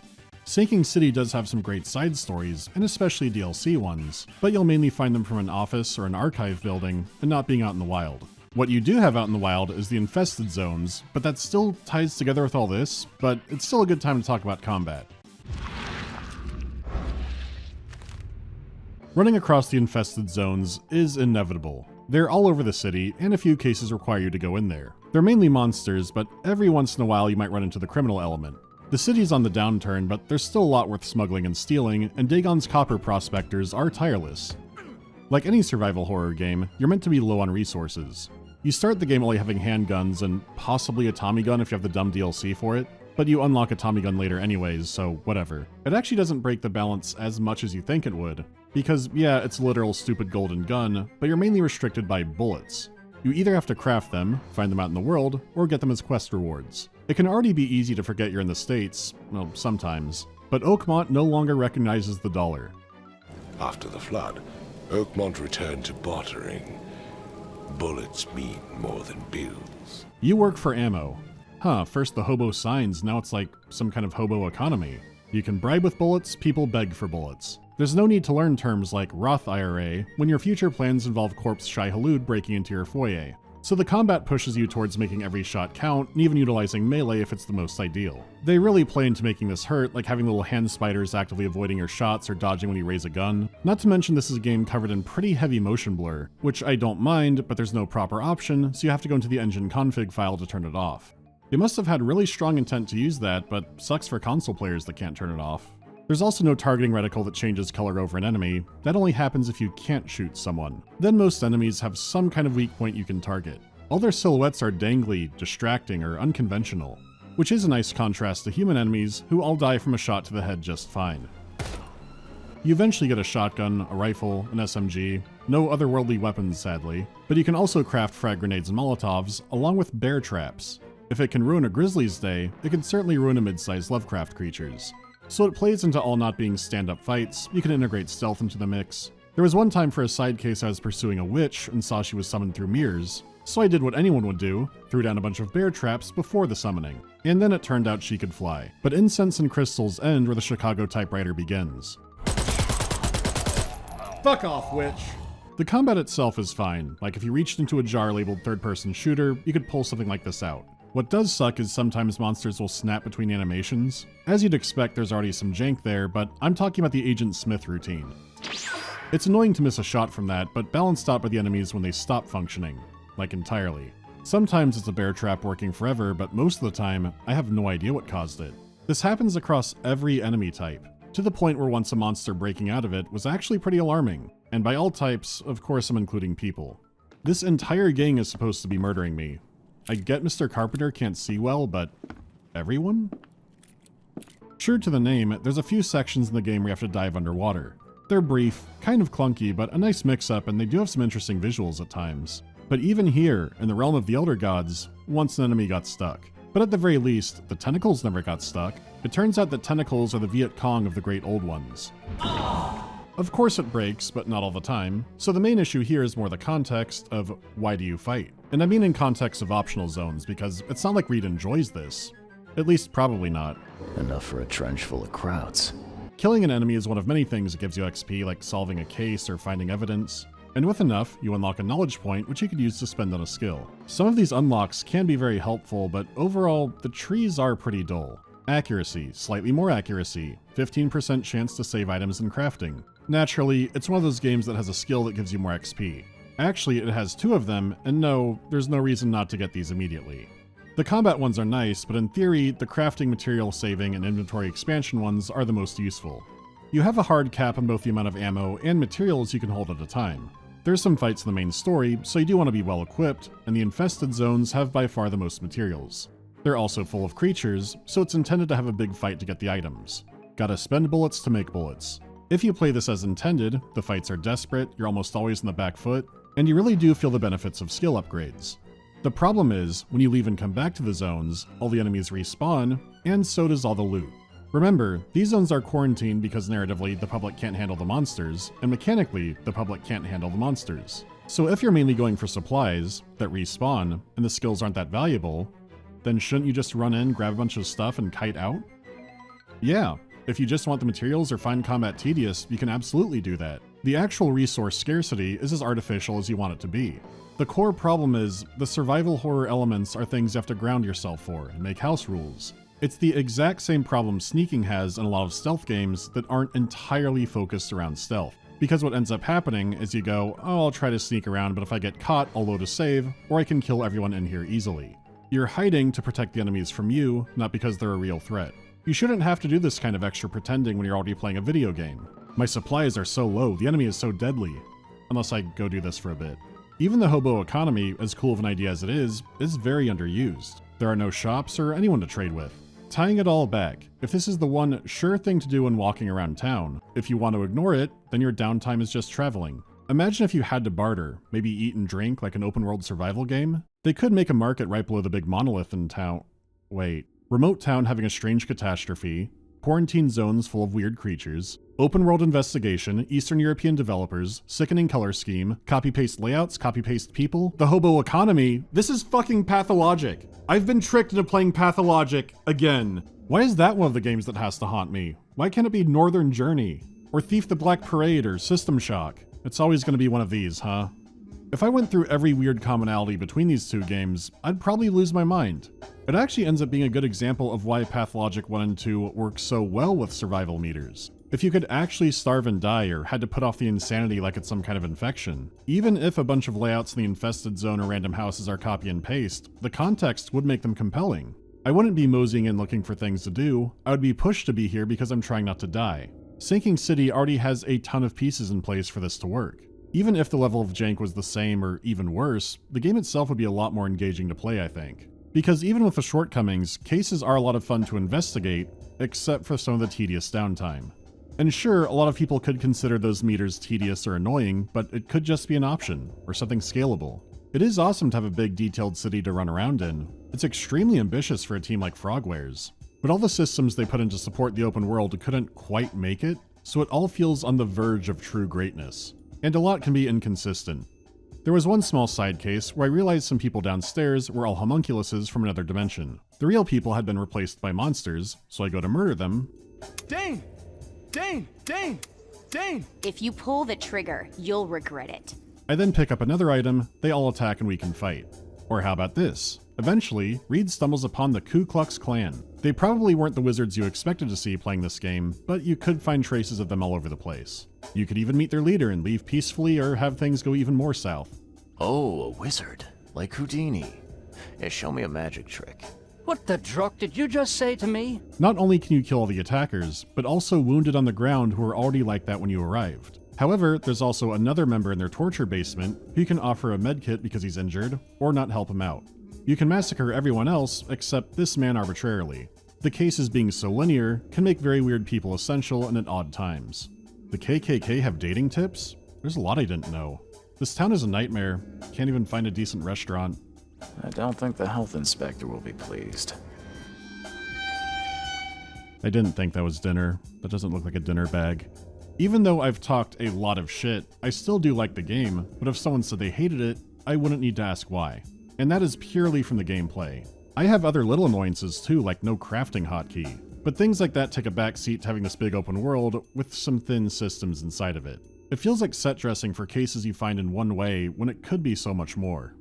Sinking City does have some great side stories, and especially DLC ones, but you'll mainly find them from an office or an archive building, and not being out in the wild. What you do have out in the wild is the infested zones, but that still ties together with all this, but it's still a good time to talk about combat. Running across the infested zones is inevitable. They're all over the city, and a few cases require you to go in there. They're mainly monsters, but every once in a while you might run into the criminal element. The city's on the downturn, but there's still a lot worth smuggling and stealing, and Dagon's copper prospectors are tireless. Like any survival horror game, you're meant to be low on resources. You start the game only having handguns and possibly a Tommy gun if you have the dumb DLC for it, but you unlock a Tommy gun later anyways, so whatever. It actually doesn't break the balance as much as you think it would, because yeah, it's a literal stupid golden gun, but you're mainly restricted by bullets. You either have to craft them, find them out in the world, or get them as quest rewards. It can already be easy to forget you're in the States, well, sometimes, but Oakmont no longer recognizes the dollar. After the flood, Oakmont returned to bartering. Bullets mean more than bills. You work for ammo. First the hobo signs, now it's like some kind of hobo economy. You can bribe with bullets, people beg for bullets. There's no need to learn terms like Roth IRA when your future plans involve Corpse Shai Halud breaking into your foyer. So the combat pushes you towards making every shot count, and even utilizing melee if it's the most ideal. They really play into making this hurt, like having little hand spiders actively avoiding your shots or dodging when you raise a gun. Not to mention this is a game covered in pretty heavy motion blur, which I don't mind, but there's no proper option, so you have to go into the engine config file to turn it off. They must have had really strong intent to use that, but sucks for console players that can't turn it off. There's also no targeting reticle that changes color over an enemy. That only happens if you can't shoot someone. Then most enemies have some kind of weak point you can target. All their silhouettes are dangly, distracting, or unconventional, which is a nice contrast to human enemies who all die from a shot to the head just fine. You eventually get a shotgun, a rifle, an SMG, no otherworldly weapons sadly, but you can also craft frag grenades and Molotovs, along with bear traps. If it can ruin a grizzly's day, it can certainly ruin a mid-sized Lovecraft creature's. So it plays into all not being stand-up fights, you can integrate stealth into the mix. There was one time for a side case I was pursuing a witch and saw she was summoned through mirrors, so I did what anyone would do, threw down a bunch of bear traps before the summoning. And then it turned out she could fly. But incense and crystals end where the Chicago typewriter begins. Fuck off, witch! The combat itself is fine, like if you reached into a jar labeled third-person shooter, you could pull something like this out. What does suck is sometimes monsters will snap between animations. As you'd expect, there's already some jank there, but I'm talking about the Agent Smith routine. It's annoying to miss a shot from that, but balanced out by the enemies when they stop functioning. Like entirely. Sometimes it's a bear trap working forever, but most of the time, I have no idea what caused it. This happens across every enemy type, to the point where once a monster breaking out of it was actually pretty alarming. And by all types, of course I'm including people. This entire gang is supposed to be murdering me. I get Mr. Carpenter can't see well, but everyone? True to the name, there's a few sections in the game where you have to dive underwater. They're brief, kind of clunky, but a nice mix-up, and they do have some interesting visuals at times. But even here, in the realm of the Elder Gods, once an enemy got stuck. But at the very least, the tentacles never got stuck. It turns out that tentacles are the Viet Cong of the Great Old Ones. Of course it breaks, but not all the time, so the main issue here is more the context of why do you fight? And I mean in context of optional zones, because it's not like Reed enjoys this. At least probably not. Enough for a trench full of krauts. Killing an enemy is one of many things that gives you XP, like solving a case or finding evidence. And with enough, you unlock a knowledge point, which you could use to spend on a skill. Some of these unlocks can be very helpful, but overall, the trees are pretty dull. Accuracy, slightly more accuracy, 15% chance to save items in crafting. Naturally, it's one of those games that has a skill that gives you more XP. Actually, it has 2 of them, and no, there's no reason not to get these immediately. The combat ones are nice, but in theory, the crafting, material saving, and inventory expansion ones are the most useful. You have a hard cap on both the amount of ammo and materials you can hold at a time. There's some fights in the main story, so you do want to be well equipped, and the infested zones have by far the most materials. They're also full of creatures, so it's intended to have a big fight to get the items. Gotta spend bullets to make bullets. If you play this as intended, the fights are desperate, you're almost always in the back foot, and you really do feel the benefits of skill upgrades. The problem is, when you leave and come back to the zones, all the enemies respawn, and so does all the loot. Remember, these zones are quarantined because narratively the public can't handle the monsters, and mechanically the public can't handle the monsters. So if you're mainly going for supplies that respawn, and the skills aren't that valuable, then shouldn't you just run in, grab a bunch of stuff, and kite out? Yeah, if you just want the materials or find combat tedious, you can absolutely do that. The actual resource scarcity is as artificial as you want it to be. The core problem is, the survival horror elements are things you have to ground yourself for and make house rules. It's the exact same problem sneaking has in a lot of stealth games that aren't entirely focused around stealth. Because what ends up happening is you go, oh, I'll try to sneak around, but if I get caught, I'll load a save, or I can kill everyone in here easily. You're hiding to protect the enemies from you, not because they're a real threat. You shouldn't have to do this kind of extra pretending when you're already playing a video game. My supplies are so low, the enemy is so deadly. Unless I go do this for a bit. Even the hobo economy, as cool of an idea as it is very underused. There are no shops or anyone to trade with. Tying it all back, if this is the one sure thing to do when walking around town, if you want to ignore it, then your downtime is just traveling. Imagine if you had to barter, maybe eat and drink like an open world survival game. They could make a market right below the big monolith in town. Wait. Remote town having a strange catastrophe, quarantine zones full of weird creatures, open world investigation, Eastern European developers, sickening color scheme, copy-paste layouts, copy-paste people, the hobo economy. This is fucking pathologic. I've been tricked into playing pathologic again. Why is that one of the games that has to haunt me? Why can't it be Northern Journey? Or Thief the Black Parade or System Shock? It's always going to be one of these, huh? If I went through every weird commonality between these 2 games, I'd probably lose my mind. It actually ends up being a good example of why Pathologic 1 and 2 work so well with survival meters. If you could actually starve and die or had to put off the insanity like it's some kind of infection, even if a bunch of layouts in the infested zone or random houses are copy and paste, the context would make them compelling. I wouldn't be moseying in looking for things to do, I would be pushed to be here because I'm trying not to die. Sinking City already has a ton of pieces in place for this to work. Even if the level of jank was the same or even worse, the game itself would be a lot more engaging to play, I think. Because even with the shortcomings, cases are a lot of fun to investigate, except for some of the tedious downtime. And sure, a lot of people could consider those meters tedious or annoying, but it could just be an option, or something scalable. It is awesome to have a big detailed city to run around in. It's extremely ambitious for a team like Frogwares. But all the systems they put in to support the open world couldn't quite make it, so it all feels on the verge of true greatness. And a lot can be inconsistent. There was one small side case where I realized some people downstairs were all homunculuses from another dimension. The real people had been replaced by monsters, so I go to murder them. Dane! Dane! Dane! Dane! If you pull the trigger, you'll regret it. I then pick up another item, they all attack and we can fight. Or how about this? Eventually, Reed stumbles upon the Ku Klux Klan. They probably weren't the wizards you expected to see playing this game, but you could find traces of them all over the place. You could even meet their leader and leave peacefully or have things go even more south. Oh, a wizard. Like Houdini. Yeah, show me a magic trick. What the druck did you just say to me? Not only can you kill all the attackers, but also wounded on the ground who were already like that when you arrived. However, there's also another member in their torture basement who can offer a medkit because he's injured, or not help him out. You can massacre everyone else except this man arbitrarily. The cases being so linear can make very weird people essential and at odd times. The KKK have dating tips? There's a lot I didn't know. This town is a nightmare. Can't even find a decent restaurant. I don't think the health inspector will be pleased. I didn't think that was dinner. That doesn't look like a dinner bag. Even though I've talked a lot of shit, I still do like the game, but if someone said they hated it, I wouldn't need to ask why. And that is purely from the gameplay. I have other little annoyances too, like no crafting hotkey, but things like that take a backseat to having this big open world with some thin systems inside of it. It feels like set dressing for cases you find in one way when it could be so much more.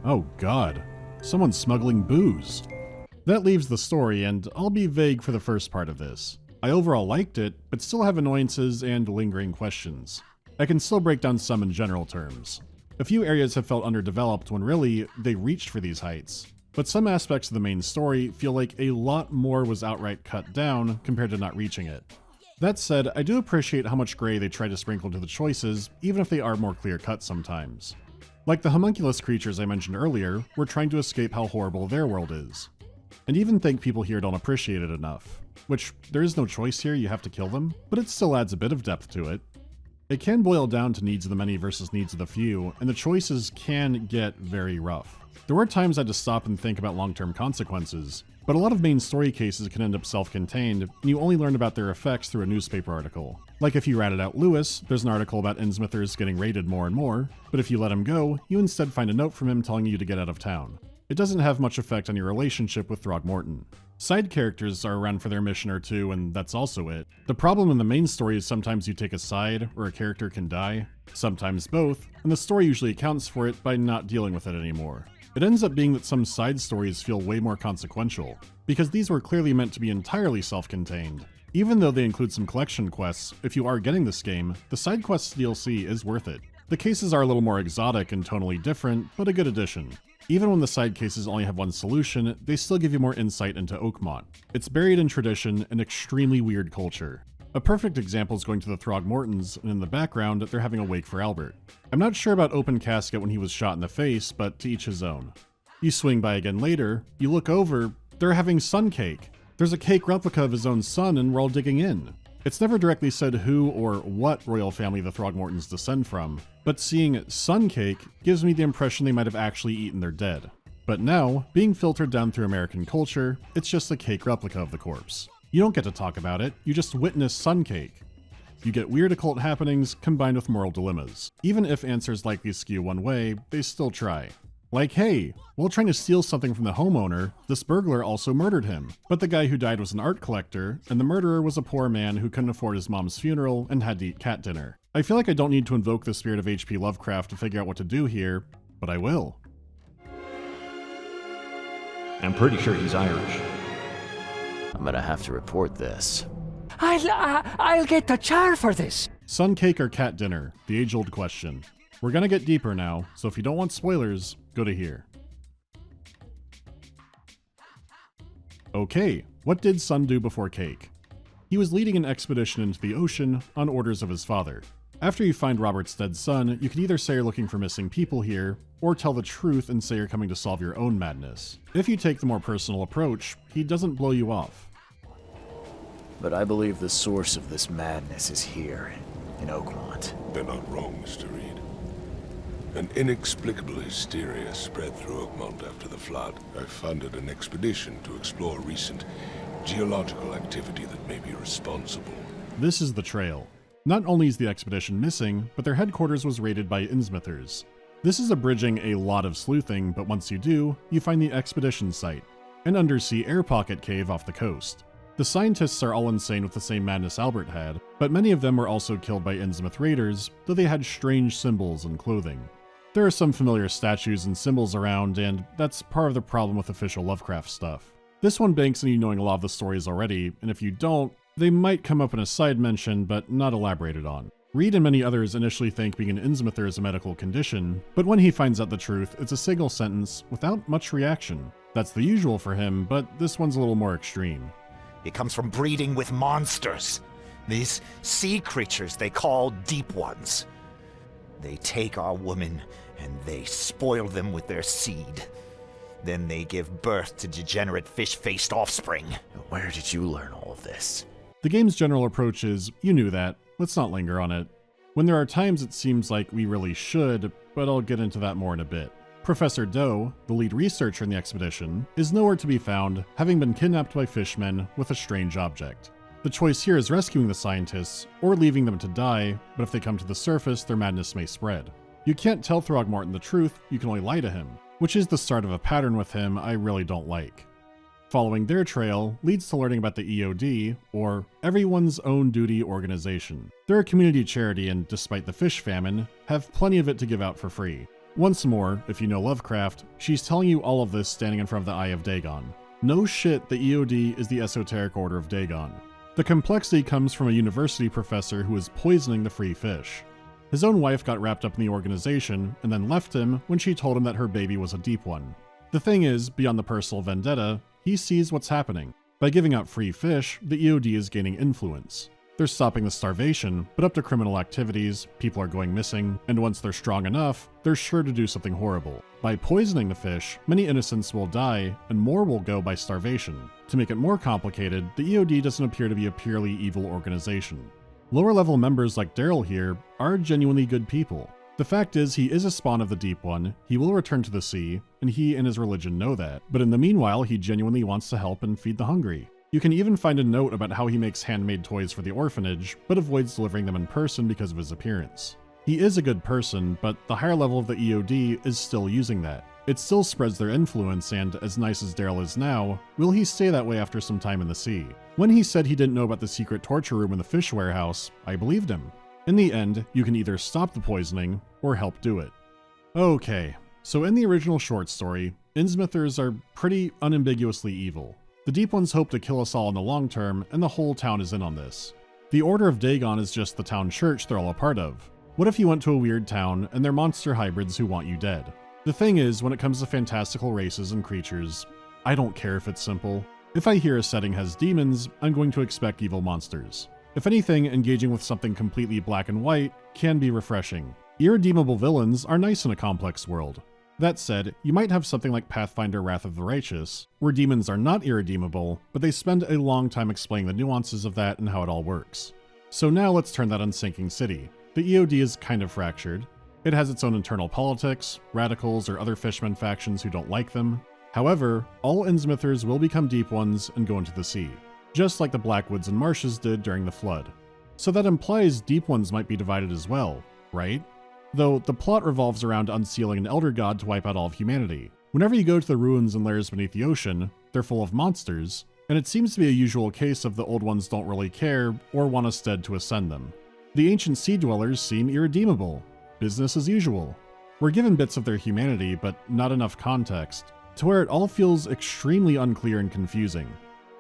Oh god, someone's smuggling booze. That leaves the story, and I'll be vague for the first part of this. I overall liked it, but still have annoyances and lingering questions. I can still break down some in general terms. A few areas have felt underdeveloped when really, they reached for these heights. But some aspects of the main story feel like a lot more was outright cut down compared to not reaching it. That said, I do appreciate how much gray they try to sprinkle into the choices, even if they are more clear-cut sometimes. Like the homunculus creatures I mentioned earlier, we're trying to escape how horrible their world is. And even think people here don't appreciate it enough. Which, there is no choice here, you have to kill them, but it still adds a bit of depth to it. It can boil down to needs of the many versus needs of the few, and the choices can get very rough. There were times I had to stop and think about long-term consequences, but a lot of main story cases can end up self-contained, and you only learn about their effects through a newspaper article. Like if you ratted out Lewis, there's an article about Innsmouthers getting raided more and more, but if you let him go, you instead find a note from him telling you to get out of town. It doesn't have much effect on your relationship with Throgmorton. Side characters are around for their mission or two, and that's also it. The problem in the main story is sometimes you take a side, or a character can die, sometimes both, and the story usually accounts for it by not dealing with it anymore. It ends up being that some side stories feel way more consequential, because these were clearly meant to be entirely self-contained. Even though they include some collection quests, if you are getting this game, the side quests DLC is worth it. The cases are a little more exotic and tonally different, but a good addition. Even when the side cases only have one solution, they still give you more insight into Oakmont. It's buried in tradition and extremely weird culture. A perfect example is going to the Throgmortons, and in the background, they're having a wake for Albert. I'm not sure about Open Casket when he was shot in the face, but to each his own. You swing by again later, you look over, they're having sun cake. There's a cake replica of his own son, and we're all digging in. It's never directly said who or what royal family the Throgmortons descend from, but seeing sun cake gives me the impression they might have actually eaten their dead. But now, being filtered down through American culture, it's just a cake replica of the corpse. You don't get to talk about it, you just witness sun cake. You get weird occult happenings combined with moral dilemmas. Even if answers likely skew one way, they still try. Like, hey, while trying to steal something from the homeowner, this burglar also murdered him. But the guy who died was an art collector, and the murderer was a poor man who couldn't afford his mom's funeral and had to eat cat dinner. I feel like I don't need to invoke the spirit of H.P. Lovecraft to figure out what to do here, but I will. I'm pretty sure he's Irish. I'm gonna have to report this. I'll get the char for this. Sun cake or cat dinner? The age-old question. We're gonna get deeper now, so if you don't want spoilers, go to here. Okay, what did Sun do before cake? He was leading an expedition into the ocean on orders of his father. After you find Robert's dead son, you can either say you're looking for missing people here, or tell the truth and say you're coming to solve your own madness. If you take the more personal approach, he doesn't blow you off. But I believe the source of this madness is here, in Oakmont. They're not wrong, Mr. Reed. An inexplicable hysteria spread through Oakmont after the flood. I funded an expedition to explore recent geological activity that may be responsible. This is the trail. Not only is the expedition missing, but their headquarters was raided by Innsmouthers. This is abridging a lot of sleuthing, but once you do, you find the expedition site, an undersea air pocket cave off the coast. The scientists are all insane with the same madness Albert had, but many of them were also killed by Innsmouth raiders, though they had strange symbols and clothing. There are some familiar statues and symbols around, and that's part of the problem with official Lovecraft stuff. This one banks on you knowing a lot of the stories already, and if you don't, they might come up in a side mention, but not elaborated on. Reed and many others initially think being an Innsmouther is a medical condition, but when he finds out the truth, it's a single sentence without much reaction. That's the usual for him, but this one's a little more extreme. It comes from breeding with monsters. These sea creatures they call Deep Ones. They take our women and they spoil them with their seed. Then they give birth to degenerate fish-faced offspring. Where did you learn all of this? The game's general approach is, you knew that, let's not linger on it. When there are times it seems like we really should, but I'll get into that more in a bit. Professor Doe, the lead researcher in the expedition, is nowhere to be found, having been kidnapped by fishmen with a strange object. The choice here is rescuing the scientists, or leaving them to die, but if they come to the surface, their madness may spread. You can't tell Throgmorton the truth, you can only lie to him, which is the start of a pattern with him I really don't like. Following their trail leads to learning about the EOD, or Everyone's Own Duty Organization. They're a community charity and, despite the fish famine, have plenty of it to give out for free. Once more, if you know Lovecraft, she's telling you all of this standing in front of the Eye of Dagon. No shit, the EOD is the Esoteric Order of Dagon. The complexity comes from a university professor who is poisoning the free fish. His own wife got wrapped up in the organization and then left him when she told him that her baby was a deep one. The thing is, beyond the personal vendetta, he sees what's happening. By giving out free fish, the EOD is gaining influence. They're stopping the starvation, but up to criminal activities, people are going missing, and once they're strong enough, they're sure to do something horrible. By poisoning the fish, many innocents will die, and more will go by starvation. To make it more complicated, the EOD doesn't appear to be a purely evil organization. Lower level members like Daryl here are genuinely good people. The fact is, he is a spawn of the Deep One, he will return to the sea, and he and his religion know that, but in the meanwhile he genuinely wants to help and feed the hungry. You can even find a note about how he makes handmade toys for the orphanage, but avoids delivering them in person because of his appearance. He is a good person, but the higher level of the EOD is still using that. It still spreads their influence, and as nice as Daryl is now, will he stay that way after some time in the sea? When he said he didn't know about the secret torture room in the fish warehouse, I believed him. In the end, you can either stop the poisoning, or help do it. Okay, so in the original short story, Innsmouthers are pretty unambiguously evil. The Deep Ones hope to kill us all in the long term, and the whole town is in on this. The Order of Dagon is just the town church they're all a part of. What if you went to a weird town, and they're monster hybrids who want you dead? The thing is, when it comes to fantastical races and creatures, I don't care if it's simple. If I hear a setting has demons, I'm going to expect evil monsters. If anything, engaging with something completely black and white can be refreshing. Irredeemable villains are nice in a complex world. That said, you might have something like Pathfinder Wrath of the Righteous, where demons are not irredeemable, but they spend a long time explaining the nuances of that and how it all works. So now let's turn that on Sinking City. The EOD is kind of fractured. It has its own internal politics, radicals or other fishmen factions who don't like them. However, all Innsmouthers will become Deep Ones and go into the sea, just like the Blackwoods and Marshes did during the Flood. So that implies Deep Ones might be divided as well, right? Though the plot revolves around unsealing an Elder God to wipe out all of humanity. Whenever you go to the ruins and lairs beneath the ocean, they're full of monsters, and it seems to be a usual case of the old ones don't really care or want us dead to ascend them. The ancient sea dwellers seem irredeemable. Business as usual. We're given bits of their humanity, but not enough context, to where it all feels extremely unclear and confusing.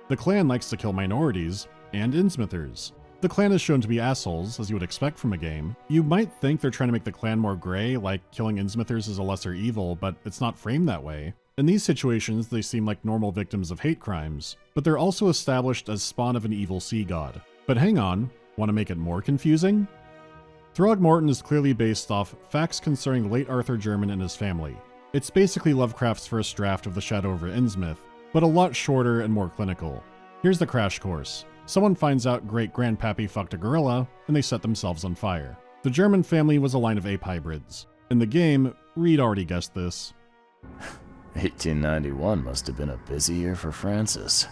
The clan likes to kill minorities, and Innsmouthers. The clan is shown to be assholes, as you would expect from a game. You might think they're trying to make the clan more grey, like killing Innsmouthers is a lesser evil, but it's not framed that way. In these situations, they seem like normal victims of hate crimes, but they're also established as spawn of an evil sea god. But hang on, want to make it more confusing? Throgmorton is clearly based off facts concerning the late Arthur German and his family. It's basically Lovecraft's first draft of The Shadow over Innsmouth, but a lot shorter and more clinical. Here's the crash course. Someone finds out great-grandpappy fucked a gorilla, and they set themselves on fire. The German family was a line of ape hybrids. In the game, Reed already guessed this. 1891 must have been a busy year for Francis.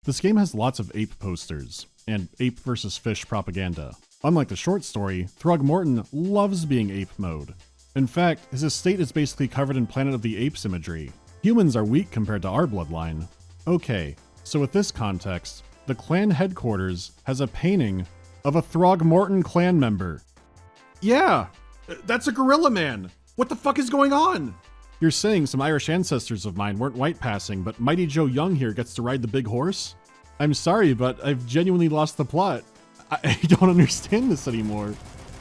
This game has lots of ape posters, and ape versus fish propaganda. Unlike the short story, Throgmorton loves being ape mode. In fact, his estate is basically covered in Planet of the Apes imagery. Humans are weak compared to our bloodline. Okay, so with this context, the clan headquarters has a painting of a Throgmorton clan member. Yeah, that's a gorilla man. What the fuck is going on? You're saying some Irish ancestors of mine weren't white passing, but Mighty Joe Young here gets to ride the big horse? I'm sorry, but I've genuinely lost the plot. I don't understand this anymore.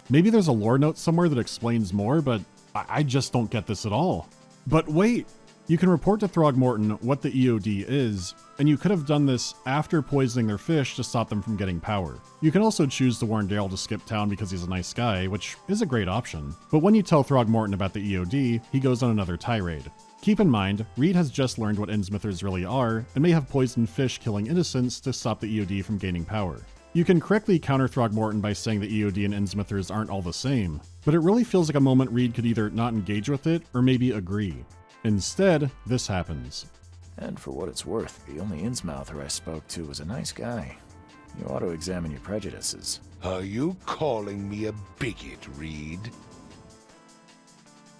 Maybe there's a lore note somewhere that explains more, but I just don't get this at all. But wait, you can report to Throgmorton what the EOD is, and you could have done this after poisoning their fish to stop them from getting power. You can also choose to warn Daryl to skip town because he's a nice guy, which is a great option. But when you tell Throgmorton about the EOD, he goes on another tirade. Keep in mind, Reed has just learned what Innsmouthers really are, and may have poisoned fish killing innocents to stop the EOD from gaining power. You can correctly counter Throgmorton by saying that EOD and Innsmouthers aren't all the same, but it really feels like a moment Reed could either not engage with it or maybe agree. Instead, this happens. And for what it's worth, the only Innsmouther I spoke to was a nice guy. You ought to examine your prejudices. Are you calling me a bigot, Reed?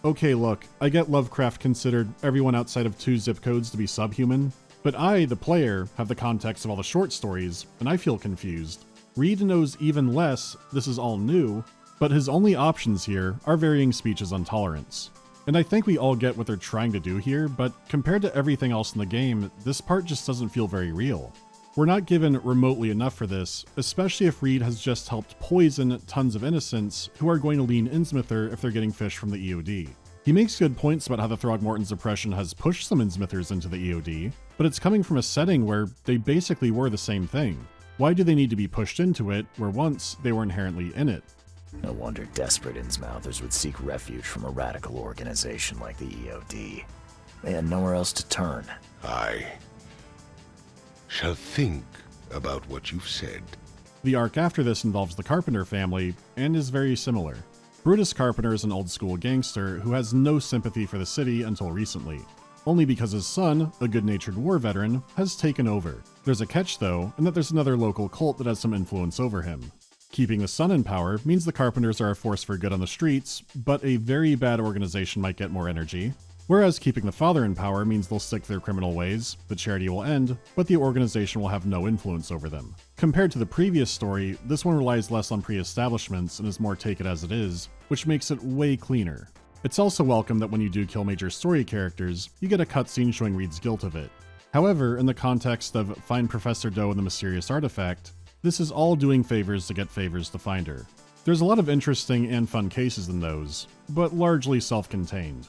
Okay, look, I get Lovecraft considered everyone outside of 2 zip codes to be subhuman, but I, the player, have the context of all the short stories, and I feel confused. Reed knows even less, this is all new, but his only options here are varying speeches on tolerance. And I think we all get what they're trying to do here, but compared to everything else in the game, this part just doesn't feel very real. We're not given remotely enough for this, especially if Reed has just helped poison tons of innocents who are going to lean Innsmouther if they're getting fish from the EOD. He makes good points about how the Throgmorton's oppression has pushed some Innsmouthers into the EOD, but it's coming from a setting where they basically were the same thing. Why do they need to be pushed into it, where once they were inherently in it? No wonder desperate Innsmouthers would seek refuge from a radical organization like the EOD. They had nowhere else to turn. I shall think about what you've said. The arc after this involves the Carpenter family, and is very similar. Brutus Carpenter is an old-school gangster who has no sympathy for the city until recently, only because his son, a good-natured war veteran, has taken over. There's a catch though, in that there's another local cult that has some influence over him. Keeping the son in power means the Carpenters are a force for good on the streets, but a very bad organization might get more energy. Whereas keeping the father in power means they'll stick to their criminal ways, the charity will end, but the organization will have no influence over them. Compared to the previous story, this one relies less on pre-establishments and is more take it as it is, which makes it way cleaner. It's also welcome that when you do kill major story characters, you get a cutscene showing Reed's guilt of it. However, in the context of find Professor Doe and the mysterious artifact, this is all doing favors to get favors to find her. There's a lot of interesting and fun cases in those, but largely self-contained.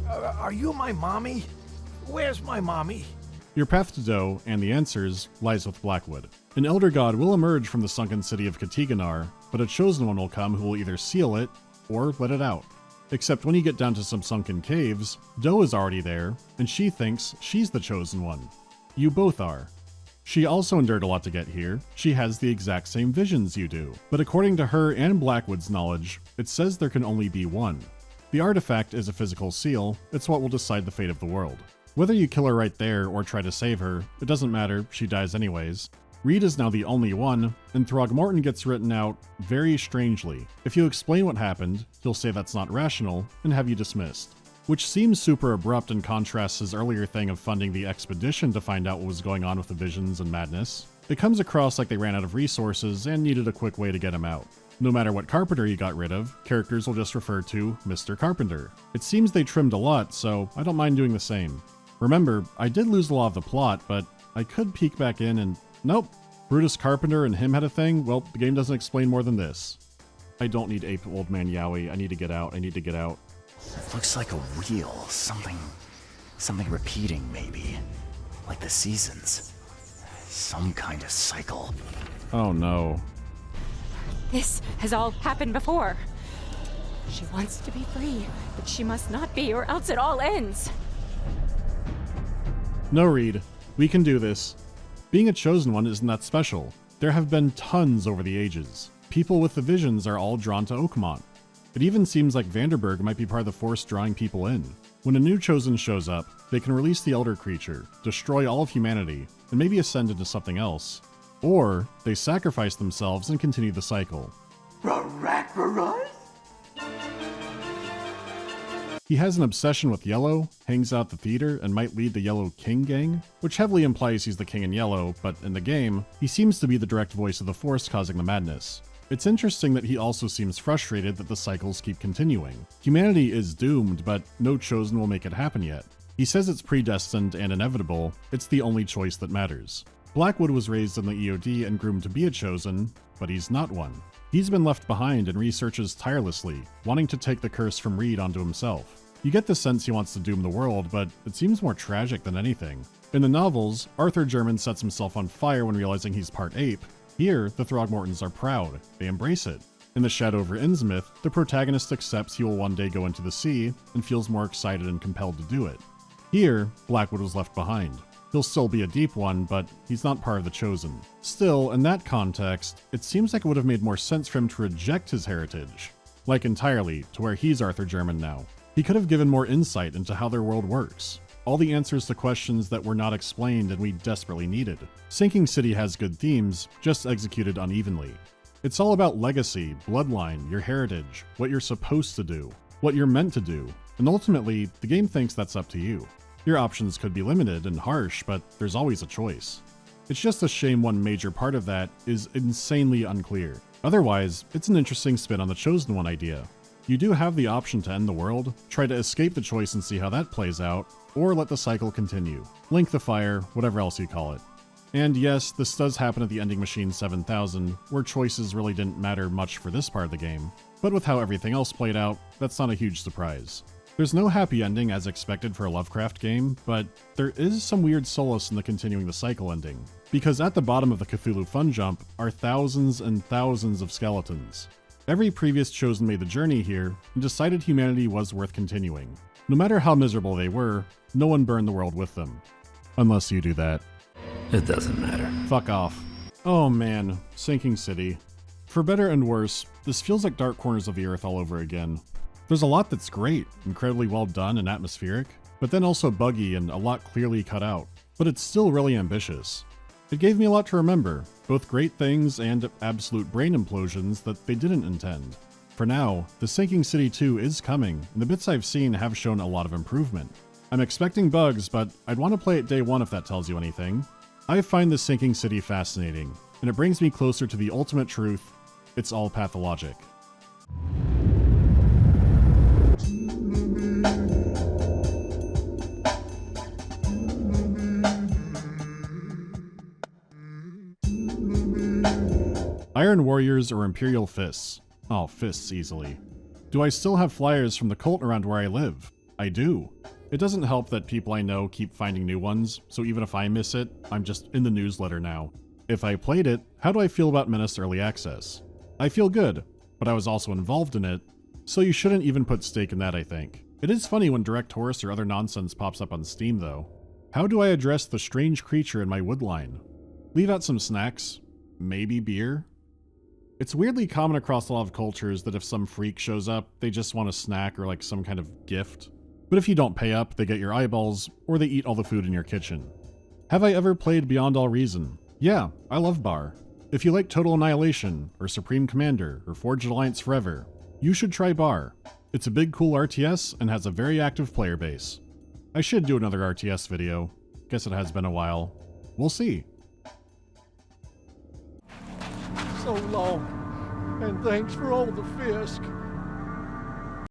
Are you my mommy? Where's my mommy? Your path to Doe, and the answers, lies with Blackwood. An Elder God will emerge from the sunken city of Katiganar, but a Chosen One will come who will either seal it, or let it out. Except when you get down to some sunken caves, Doe is already there, and she thinks she's the Chosen One. You both are. She also endured a lot to get here. She has the exact same visions you do. But according to her and Blackwood's knowledge, it says there can only be one. The artifact is a physical seal, it's what will decide the fate of the world. Whether you kill her right there or try to save her, it doesn't matter, she dies anyways. Reed is now the only one, and Throgmorton gets written out very strangely. If you explain what happened, he'll say that's not rational, and have you dismissed. Which seems super abrupt and contrasts his earlier thing of funding the expedition to find out what was going on with the visions and madness. It comes across like they ran out of resources and needed a quick way to get him out. No matter what Carpenter you got rid of, characters will just refer to Mr. Carpenter. It seems they trimmed a lot, so I don't mind doing the same. Remember, I did lose a lot of the plot, but I could peek back in and... Nope. Brutus Carpenter and him had a thing? Well, the game doesn't explain more than this. I don't need Ape Old Man Yowie. I need to get out. I need to get out. It looks like a wheel. Something repeating, maybe. Like the seasons. Some kind of cycle. Oh no. This has all happened before. She wants to be free, but she must not be, or else it all ends. No, Reed. We can do this. Being a Chosen One isn't that special. There have been tons over the ages. People with the visions are all drawn to Oakmont. It even seems like Vanderberg might be part of the force drawing people in. When a new Chosen shows up, they can release the Elder Creature, destroy all of humanity, and maybe ascend into something else. Or they sacrifice themselves and continue the cycle. He has an obsession with yellow, hangs out at the theater, and might lead the Yellow King gang, which heavily implies he's the king in yellow, but in the game, he seems to be the direct voice of the Force causing the madness. It's interesting that he also seems frustrated that the cycles keep continuing. Humanity is doomed, but no Chosen will make it happen yet. He says it's predestined and inevitable, it's the only choice that matters. Blackwood was raised in the EOD and groomed to be a Chosen, but he's not one. He's been left behind and researches tirelessly, wanting to take the curse from Reed onto himself. You get the sense he wants to doom the world, but it seems more tragic than anything. In the novels, Arthur German sets himself on fire when realizing he's part ape. Here, the Throgmortons are proud. They embrace it. In The Shadow over Innsmouth, the protagonist accepts he will one day go into the sea and feels more excited and compelled to do it. Here, Blackwood was left behind. He'll still be a deep one, but he's not part of the Chosen. Still, in that context, it seems like it would have made more sense for him to reject his heritage. Like entirely, to where he's Arthur German now. He could have given more insight into how their world works. All the answers to questions that were not explained and we desperately needed. Sinking City has good themes, just executed unevenly. It's all about legacy, bloodline, your heritage, what you're supposed to do, what you're meant to do, and ultimately, the game thinks that's up to you. Your options could be limited and harsh, but there's always a choice. It's just a shame one major part of that is insanely unclear. Otherwise, it's an interesting spin on the Chosen One idea. You do have the option to end the world, try to escape the choice and see how that plays out, or let the cycle continue. Link the fire, whatever else you call it. And yes, this does happen at the Ending Machine 7000, where choices really didn't matter much for this part of the game, but with how everything else played out, that's not a huge surprise. There's no happy ending as expected for a Lovecraft game, but there is some weird solace in the continuing the cycle ending, because at the bottom of the Cthulhu Fun Jump are thousands and thousands of skeletons. Every previous Chosen made the journey here and decided humanity was worth continuing. No matter how miserable they were, no one burned the world with them. Unless you do that. It doesn't matter. Fuck off. Oh man, Sinking City. For better and worse, this feels like Dark Corners of the Earth all over again. There's a lot that's great, incredibly well done and atmospheric, but then also buggy and a lot clearly cut out. But it's still really ambitious. It gave me a lot to remember, both great things and absolute brain implosions that they didn't intend. For now, the Sinking City 2 is coming, and the bits I've seen have shown a lot of improvement. I'm expecting bugs, but I'd want to play it day one if that tells you anything. I find the Sinking City fascinating, and it brings me closer to the ultimate truth: it's all pathologic. Iron Warriors or Imperial Fists? Oh, fists easily. Do I still have flyers from the cult around where I live? I do. It doesn't help that people I know keep finding new ones, so even if I miss it, I'm just in the newsletter now. If I played it, how do I feel about Menace Early Access? I feel good, but I was also involved in it, so you shouldn't even put stake in that, I think. It is funny when Direct Horse or other nonsense pops up on Steam though. How do I address the strange creature in my woodline? Leave out some snacks? Maybe beer? It's weirdly common across a lot of cultures that if some freak shows up, they just want a snack or like some kind of gift. But if you don't pay up, they get your eyeballs, or they eat all the food in your kitchen. Have I ever played Beyond All Reason? Yeah, I love Bar. If you like Total Annihilation, or Supreme Commander, or Forged Alliance Forever, you should try Bar. It's a big cool RTS and has a very active player base. I should do another RTS video. Guess it has been a while. We'll see. So long, and thanks for all the Fisk.